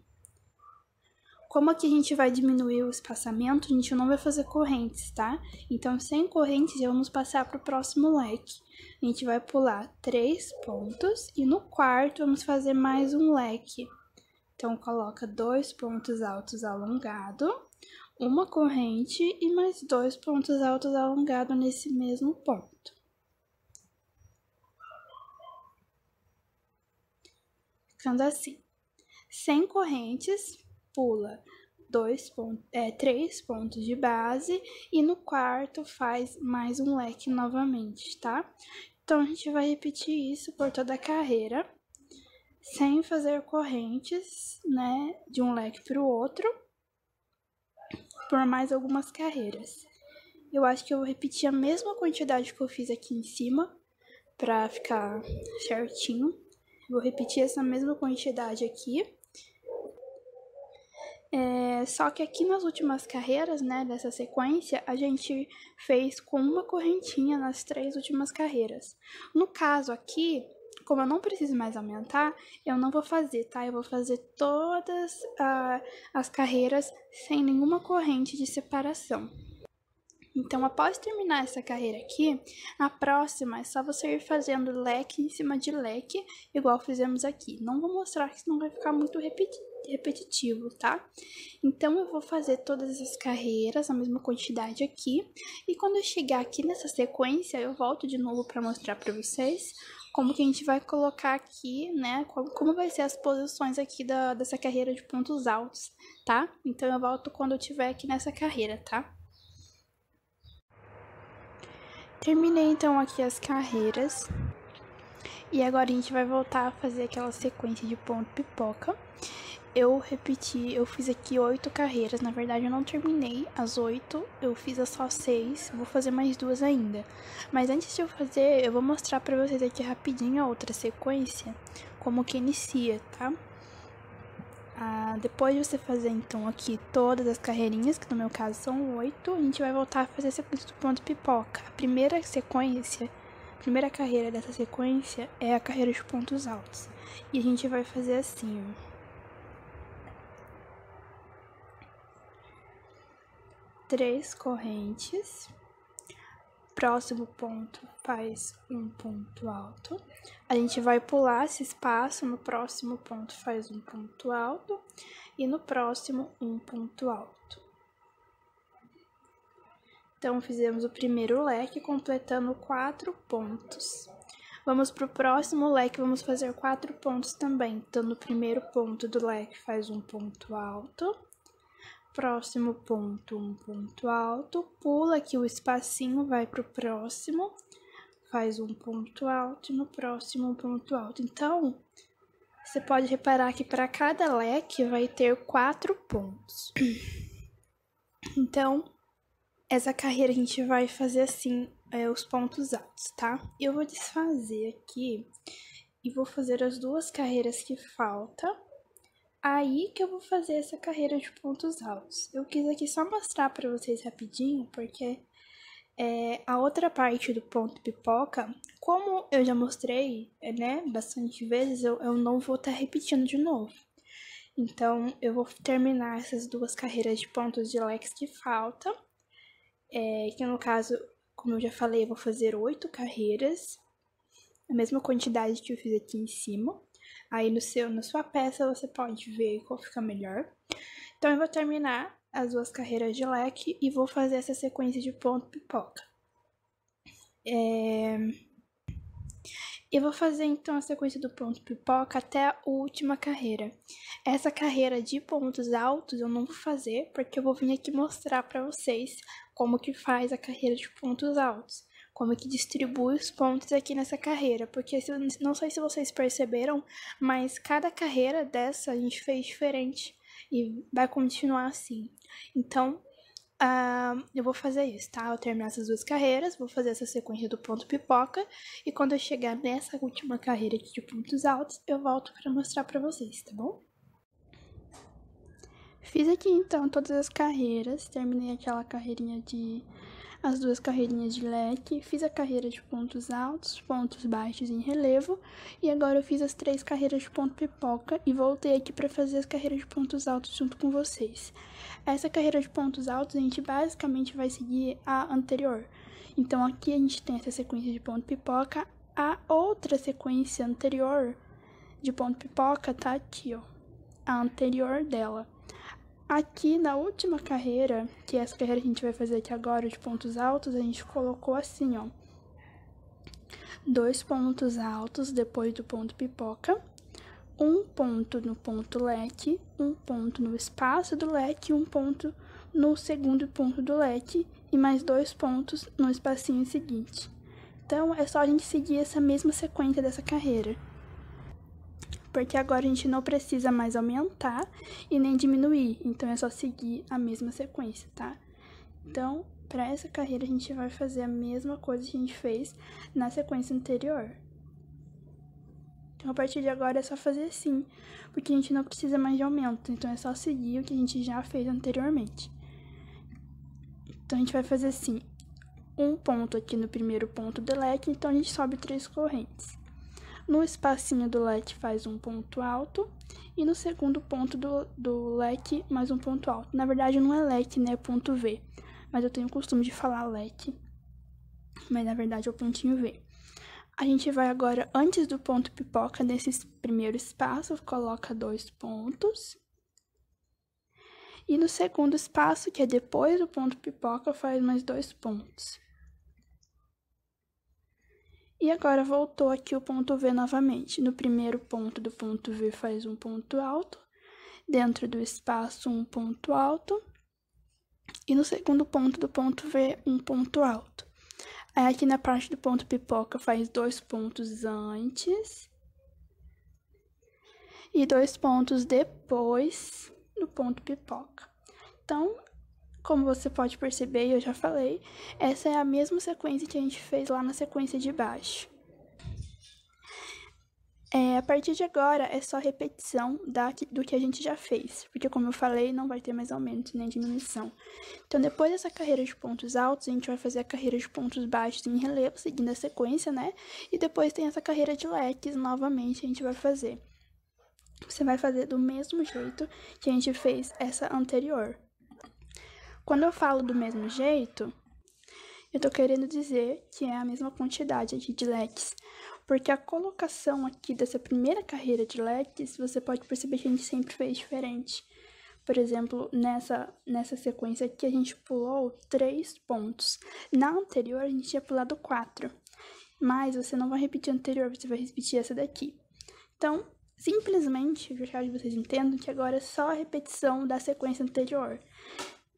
Como aqui a gente vai diminuir o espaçamento, a gente não vai fazer correntes, tá? Então, sem correntes, vamos passar para o próximo leque. A gente vai pular 3 pontos e no quarto vamos fazer mais um leque. Então, coloca 2 pontos altos alongados, uma corrente e mais 2 pontos altos alongados nesse mesmo ponto. Ficando assim. Sem correntes, pula 3 pontos de base e no quarto faz mais um leque novamente, tá? Então, a gente vai repetir isso por toda a carreira, sem fazer correntes, né, de um leque para o outro, por mais algumas carreiras. Eu acho que eu vou repetir a mesma quantidade que eu fiz aqui em cima, para ficar certinho. Vou repetir essa mesma quantidade aqui. Só que aqui nas últimas carreiras, né, dessa sequência, a gente fez com uma correntinha nas 3 últimas carreiras. No caso aqui, como eu não preciso mais aumentar, eu não vou fazer, tá? Eu vou fazer todas as carreiras sem nenhuma corrente de separação. Então, após terminar essa carreira aqui, a próxima é só você ir fazendo leque em cima de leque, igual fizemos aqui. Não vou mostrar, que senão vai ficar muito repetitivo, tá? Então, eu vou fazer todas essas carreiras, a mesma quantidade aqui. E quando eu chegar aqui nessa sequência, eu volto de novo para mostrar para vocês como que a gente vai colocar aqui, né? Como vai ser as posições aqui dessa carreira de pontos altos, tá? Então, eu volto quando eu estiver aqui nessa carreira, tá? Terminei então aqui as carreiras e agora a gente vai voltar a fazer aquela sequência de ponto pipoca eu fiz aqui 8 carreiras. Na verdade, eu não terminei as 8, eu fiz só 6, vou fazer mais 2 ainda. Mas antes de eu fazer, eu vou mostrar pra vocês aqui rapidinho a outra sequência, como que inicia, tá? Depois de você fazer, então, aqui todas as carreirinhas, que no meu caso são 8, a gente vai voltar a fazer a sequência do ponto pipoca. A primeira carreira dessa sequência é a carreira de pontos altos. E a gente vai fazer assim, ó. 3 correntes. Próximo ponto faz um ponto alto. A gente vai pular esse espaço, no próximo ponto faz um ponto alto e no próximo um ponto alto. Então, fizemos o primeiro leque completando 4 pontos. Vamos para o próximo leque, vamos fazer 4 pontos também. Então, no primeiro ponto do leque faz um ponto alto. Próximo ponto, um ponto alto, pula aqui o espacinho, vai pro próximo, faz um ponto alto e no próximo um ponto alto. Então, você pode reparar que para cada leque vai ter 4 pontos. Então, essa carreira a gente vai fazer assim, os pontos altos, tá? Eu vou desfazer aqui e vou fazer as 2 carreiras que faltam. Aí que eu vou fazer essa carreira de pontos altos. Eu quis aqui só mostrar para vocês rapidinho, porque a outra parte do ponto pipoca, como eu já mostrei, né, bastante vezes, eu não vou estar repetindo de novo. Então, eu vou terminar essas 2 carreiras de pontos de leques que faltam, que no caso, como eu já falei, eu vou fazer 8 carreiras, a mesma quantidade que eu fiz aqui em cima. Aí na sua peça você pode ver qual fica melhor. Então eu vou terminar as 2 carreiras de leque e vou fazer essa sequência de ponto pipoca. Eu vou fazer então a sequência do ponto pipoca até a última carreira. Essa carreira de pontos altos eu não vou fazer, porque eu vou vir aqui mostrar para vocês como que faz a carreira de pontos altos. Como que distribui os pontos aqui nessa carreira, porque não sei se vocês perceberam, mas cada carreira dessa a gente fez diferente e vai continuar assim. Então, eu vou fazer isso, tá? Eu terminar essas 2 carreiras, vou fazer essa sequência do ponto pipoca e quando eu chegar nessa última carreira aqui de pontos altos, eu volto para mostrar para vocês, tá bom? Fiz aqui então todas as carreiras, terminei aquela carreirinha as 2 carreirinhas de leque, fiz a carreira de pontos altos, pontos baixos em relevo, e agora eu fiz as 3 carreiras de ponto pipoca e voltei aqui para fazer as carreiras de pontos altos junto com vocês. Essa carreira de pontos altos a gente basicamente vai seguir a anterior. Então aqui a gente tem essa sequência de ponto pipoca, a outra sequência anterior de ponto pipoca tá aqui, ó, a anterior dela. Aqui na última carreira, que é essa carreira que a gente vai fazer aqui agora de pontos altos, a gente colocou assim, ó, 2 pontos altos depois do ponto pipoca, um ponto no ponto leque, um ponto no espaço do leque, um ponto no segundo ponto do leque e mais 2 pontos no espacinho seguinte. Então, é só a gente seguir essa mesma sequência dessa carreira. Porque agora a gente não precisa mais aumentar e nem diminuir, então é só seguir a mesma sequência, tá? Então, para essa carreira a gente vai fazer a mesma coisa que a gente fez na sequência anterior. Então, a partir de agora é só fazer assim, porque a gente não precisa mais de aumento, então é só seguir o que a gente já fez anteriormente. Então, a gente vai fazer assim, um ponto aqui no primeiro ponto do leque, então a gente sobe 3 correntes. No espacinho do leque faz um ponto alto e no segundo ponto do leque mais um ponto alto. Na verdade não é leque, né, é ponto V, mas eu tenho o costume de falar leque, mas na verdade é o pontinho V. A gente vai agora, antes do ponto pipoca, nesse primeiro espaço, coloca 2 pontos. E no segundo espaço, que é depois do ponto pipoca, faz mais 2 pontos. E agora voltou aqui o ponto V novamente. No primeiro ponto do ponto V faz um ponto alto, dentro do espaço um ponto alto, e no segundo ponto do ponto V um ponto alto. Aí aqui na parte do ponto pipoca faz 2 pontos antes, e 2 pontos depois do ponto pipoca. Então, como você pode perceber, eu já falei, essa é a mesma sequência que a gente fez lá na sequência de baixo. A partir de agora, é só repetição do que a gente já fez, porque como eu falei, não vai ter mais aumento nem diminuição. Então, depois dessa carreira de pontos altos, a gente vai fazer a carreira de pontos baixos em relevo, seguindo a sequência, né? E depois tem essa carreira de leques, novamente, a gente vai fazer. Você vai fazer do mesmo jeito que a gente fez essa anterior. Quando eu falo do mesmo jeito, eu tô querendo dizer que é a mesma quantidade aqui de leques. Porque a colocação aqui dessa primeira carreira de leques, você pode perceber que a gente sempre fez diferente. Por exemplo, nessa sequência aqui, a gente pulou 3 pontos. Na anterior, a gente tinha pulado 4. Mas você não vai repetir a anterior, você vai repetir essa daqui. Então, simplesmente, eu quero que vocês entendam que agora é só a repetição da sequência anterior.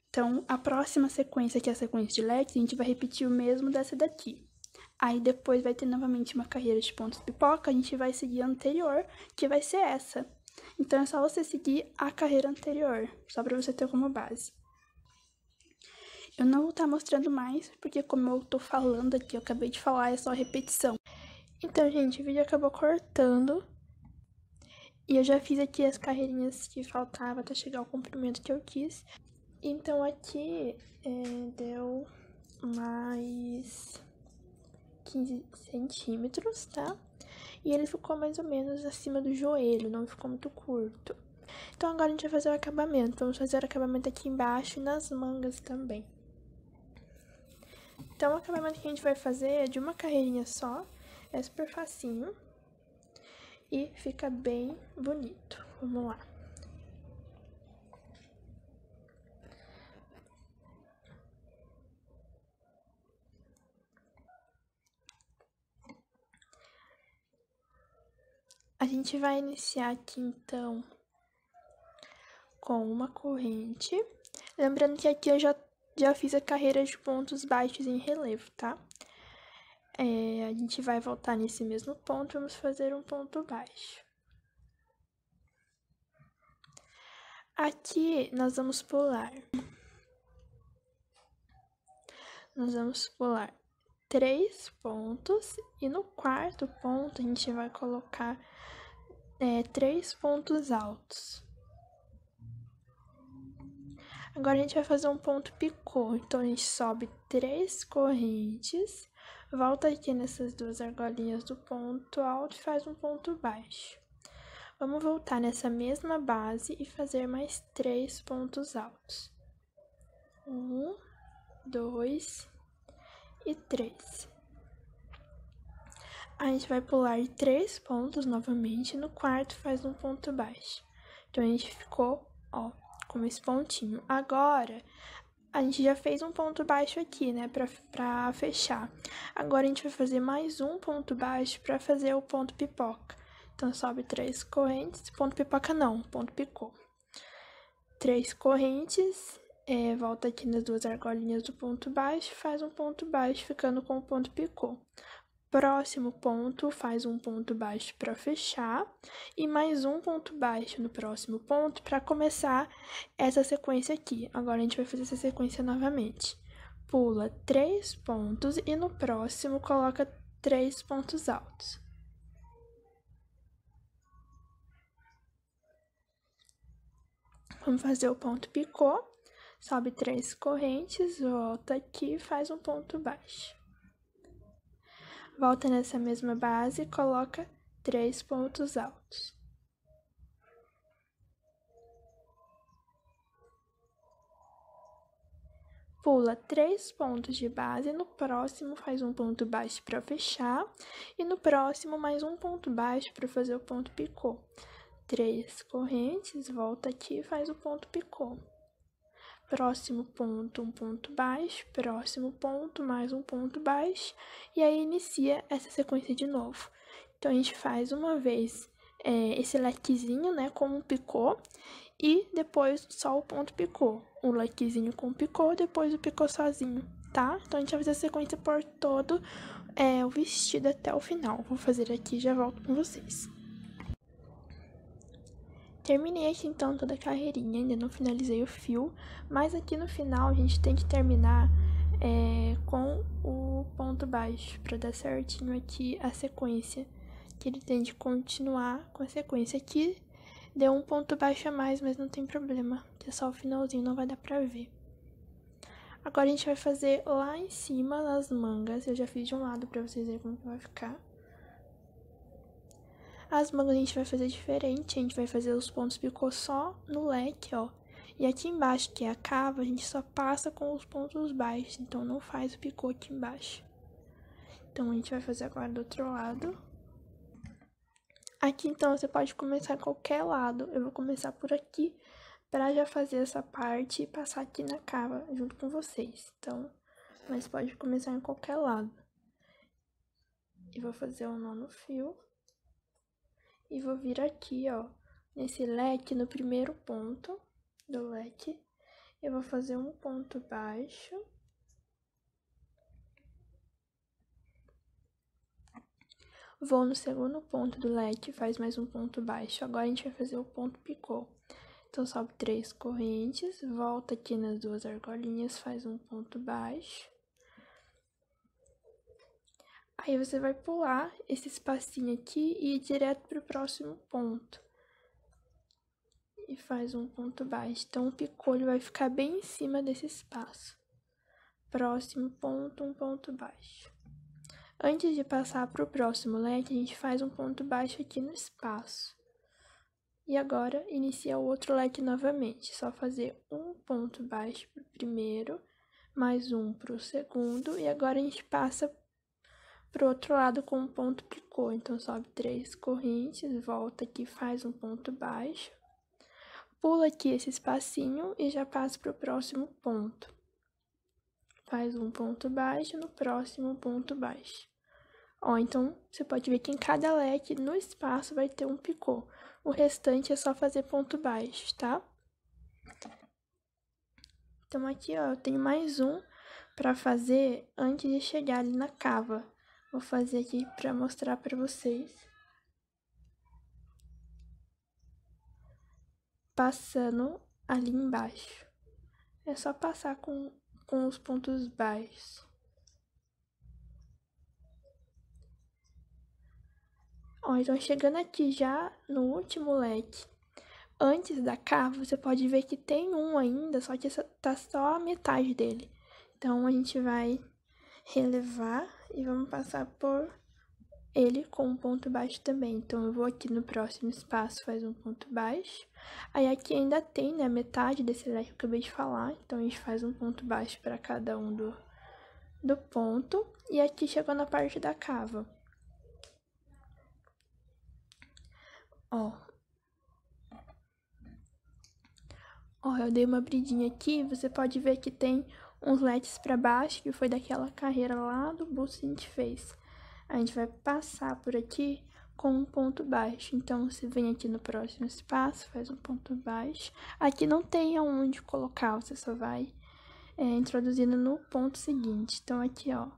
Então, a próxima sequência, que é a sequência de leques, a gente vai repetir o mesmo dessa daqui. Aí depois vai ter novamente uma carreira de pontos pipoca, a gente vai seguir a anterior, que vai ser essa. Então é só você seguir a carreira anterior, só para você ter como base. Eu não vou estar mostrando mais, porque como eu tô falando aqui, eu acabei de falar, é só repetição. Então, gente, o vídeo acabou cortando. E eu já fiz aqui as carreirinhas que faltava até chegar ao comprimento que eu quis. Então aqui deu mais 15 centímetros, tá? E ele ficou mais ou menos acima do joelho, não ficou muito curto. Então agora a gente vai fazer o acabamento. Vamos fazer o acabamento aqui embaixo e nas mangas também. Então o acabamento que a gente vai fazer é de uma carreirinha só, é super facinho. E fica bem bonito. Vamos lá. A gente vai iniciar aqui, então, com uma corrente. Lembrando que aqui eu já fiz a carreira de pontos baixos em relevo, tá? A gente vai voltar nesse mesmo ponto, vamos fazer um ponto baixo. Aqui, nós vamos pular 3 pontos, e no quarto ponto, a gente vai colocar 3 pontos altos. Agora, a gente vai fazer um ponto picô, então a gente sobe 3 correntes, volta aqui nessas 2 argolinhas do ponto alto e faz um ponto baixo. Vamos voltar nessa mesma base e fazer mais 3 pontos altos. 1, 2 e 3. A gente vai pular 3 pontos novamente, no quarto faz um ponto baixo. Então, a gente ficou, ó, com esse pontinho. Agora, a gente já fez um ponto baixo aqui, né, pra fechar. Agora, a gente vai fazer mais um ponto baixo pra fazer o ponto pipoca. Então, sobe 3 correntes, ponto pipoca não, ponto picô. 3 correntes, volta aqui nas 2 argolinhas do ponto baixo, faz um ponto baixo, ficando com o ponto picô. Próximo ponto, faz um ponto baixo para fechar, e mais um ponto baixo no próximo ponto para começar essa sequência aqui. Agora, a gente vai fazer essa sequência novamente. Pula 3 pontos e no próximo coloca 3 pontos altos. Vamos fazer o ponto picô, sobe 3 correntes, volta aqui e faz um ponto baixo. Volta nessa mesma base e coloca 3 pontos altos. Pula 3 pontos de base, no próximo faz um ponto baixo para fechar, e no próximo mais um ponto baixo para fazer o ponto picô. 3 correntes, volta aqui e faz o ponto picô. Próximo ponto, um ponto baixo, próximo ponto, mais um ponto baixo, e aí inicia essa sequência de novo. Então, a gente faz uma vez esse lequezinho, né, com um picô, e depois só o ponto picô. Um lequezinho com picô, depois o picô sozinho, tá? Então, a gente vai fazer a sequência por todo o vestido até o final. Vou fazer aqui e já volto com vocês. Terminei aqui então toda a carreirinha, ainda não finalizei o fio, mas aqui no final a gente tem que terminar com o ponto baixo, para dar certinho aqui a sequência, que ele tem de continuar com a sequência. Aqui deu um ponto baixo a mais, mas não tem problema, que é só o finalzinho, não vai dar pra ver. Agora a gente vai fazer lá em cima nas mangas, eu já fiz de um lado pra vocês verem como que vai ficar. As mangas a gente vai fazer diferente, a gente vai fazer os pontos picô só no leque, ó. E aqui embaixo, que é a cava, a gente só passa com os pontos baixos, então não faz o picô aqui embaixo. Então, a gente vai fazer agora do outro lado. Aqui, então, você pode começar em qualquer lado. Eu vou começar por aqui, pra já fazer essa parte e passar aqui na cava, junto com vocês. Então, mas pode começar em qualquer lado. E vou fazer um nó no fio. E vou vir aqui, ó, nesse leque, no primeiro ponto do leque, eu vou fazer um ponto baixo. Vou no segundo ponto do leque, faz mais um ponto baixo. Agora a gente vai fazer o ponto picô. Então, sobe 3 correntes, volta aqui nas 2 argolinhas, faz um ponto baixo. Aí, você vai pular esse espacinho aqui e ir direto pro próximo ponto. E faz um ponto baixo. Então, o picô ele vai ficar bem em cima desse espaço. Próximo ponto, um ponto baixo. Antes de passar pro próximo leque, a gente faz um ponto baixo aqui no espaço. E agora, inicia o outro leque novamente. Só fazer um ponto baixo pro primeiro, mais um pro segundo. E agora, a gente passa pro outro lado com um ponto picô. Então, sobe 3 correntes, volta aqui, faz um ponto baixo. Pula aqui esse espacinho e já passa pro próximo ponto. Faz um ponto baixo no próximo ponto baixo. Ó, então, você pode ver que em cada leque, no espaço, vai ter um picô. O restante é só fazer ponto baixo, tá? Então, aqui, ó, eu tenho mais um pra fazer antes de chegar ali na cava. Vou fazer aqui pra mostrar pra vocês. Passando ali embaixo. É só passar com os pontos baixos. Ó, então, chegando aqui já no último leque, antes da cava, você pode ver que tem um ainda, só que tá só a metade dele. Então, a gente vai relevar e vamos passar por ele com um ponto baixo também. Então, eu vou aqui no próximo espaço, faz um ponto baixo. Aí, aqui ainda tem, né, a metade desse leque que eu acabei de falar. Então, a gente faz um ponto baixo para cada um do ponto. E aqui chegou na parte da cava. Ó, eu dei uma abridinha aqui, você pode ver que tem uns leques para baixo, que foi daquela carreira lá do busto que a gente fez. A gente vai passar por aqui com um ponto baixo. Então, você vem aqui no próximo espaço, faz um ponto baixo. Aqui não tem aonde colocar, você só vai introduzindo no ponto seguinte. Então, aqui, ó,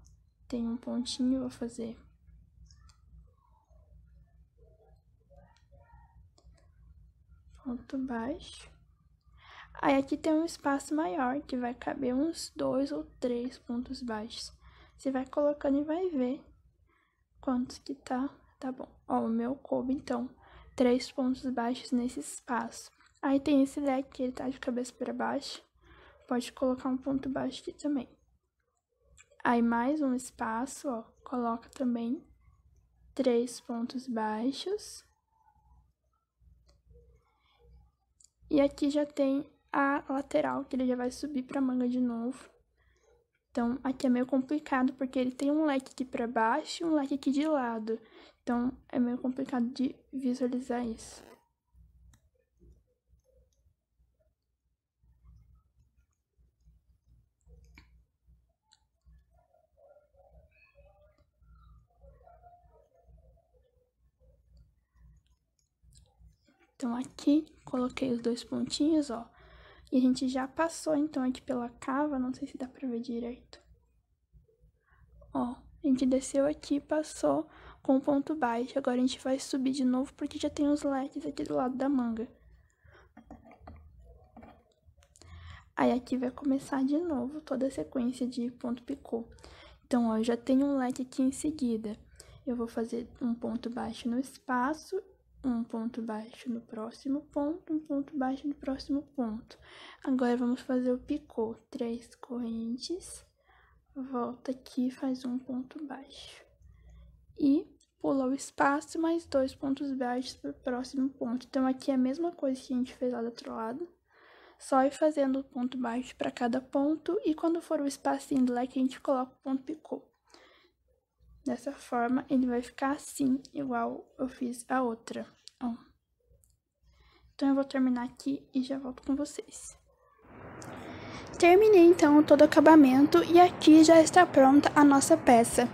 tem um pontinho, vou fazer ponto baixo. Aí, aqui tem um espaço maior, que vai caber uns 2 ou 3 pontos baixos. Você vai colocando e vai ver quantos que tá bom. Ó, o meu coube, então, 3 pontos baixos nesse espaço. Aí, tem esse leque que ele tá de cabeça para baixo. Pode colocar um ponto baixo aqui também. Aí, mais um espaço, ó, coloca também 3 pontos baixos. E aqui já tem a lateral, que ele já vai subir pra manga de novo. Então, aqui é meio complicado, porque ele tem um leque aqui pra baixo e um leque aqui de lado. Então, é meio complicado de visualizar isso. Então, aqui, coloquei os 2 pontinhos, ó. E a gente já passou, então, aqui pela cava, não sei se dá pra ver direito. Ó, a gente desceu aqui, passou com o ponto baixo. Agora, a gente vai subir de novo, porque já tem os leques aqui do lado da manga. Aí aqui vai começar de novo toda a sequência de ponto picô. Então, ó, eu já tenho um leque aqui em seguida. Eu vou fazer um ponto baixo no espaço, um ponto baixo no próximo ponto, um ponto baixo no próximo ponto. Agora, vamos fazer o picô. 3 correntes, volta aqui, faz um ponto baixo. E pula o espaço, mais 2 pontos baixos para o próximo ponto. Então, aqui é a mesma coisa que a gente fez lá do outro lado. Só ir fazendo ponto baixo para cada ponto e quando for o espacinho do leque, a gente coloca o ponto picô. Dessa forma, ele vai ficar assim, igual eu fiz a outra, ó. Então, eu vou terminar aqui e já volto com vocês. Terminei, então, todo o acabamento e aqui já está pronta a nossa peça.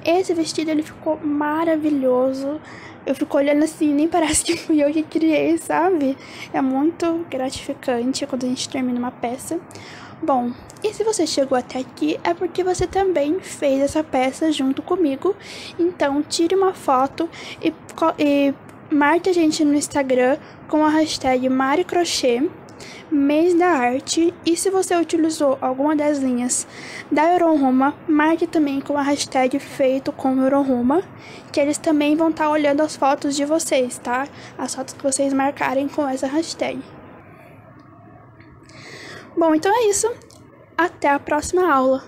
Esse vestido, ele ficou maravilhoso. Eu fico olhando assim, nem parece que fui eu que criei, sabe? É muito gratificante quando a gente termina uma peça. Bom, e se você chegou até aqui, é porque você também fez essa peça junto comigo. Então, tire uma foto e marque a gente no Instagram com a hashtag MariCrochê, mês da arte. E se você utilizou alguma das linhas da Eurohoma, marque também com a hashtag feito com Eurohoma, que eles também vão estar olhando as fotos de vocês, tá? As fotos que vocês marcarem com essa hashtag. Bom, então é isso. Até a próxima aula.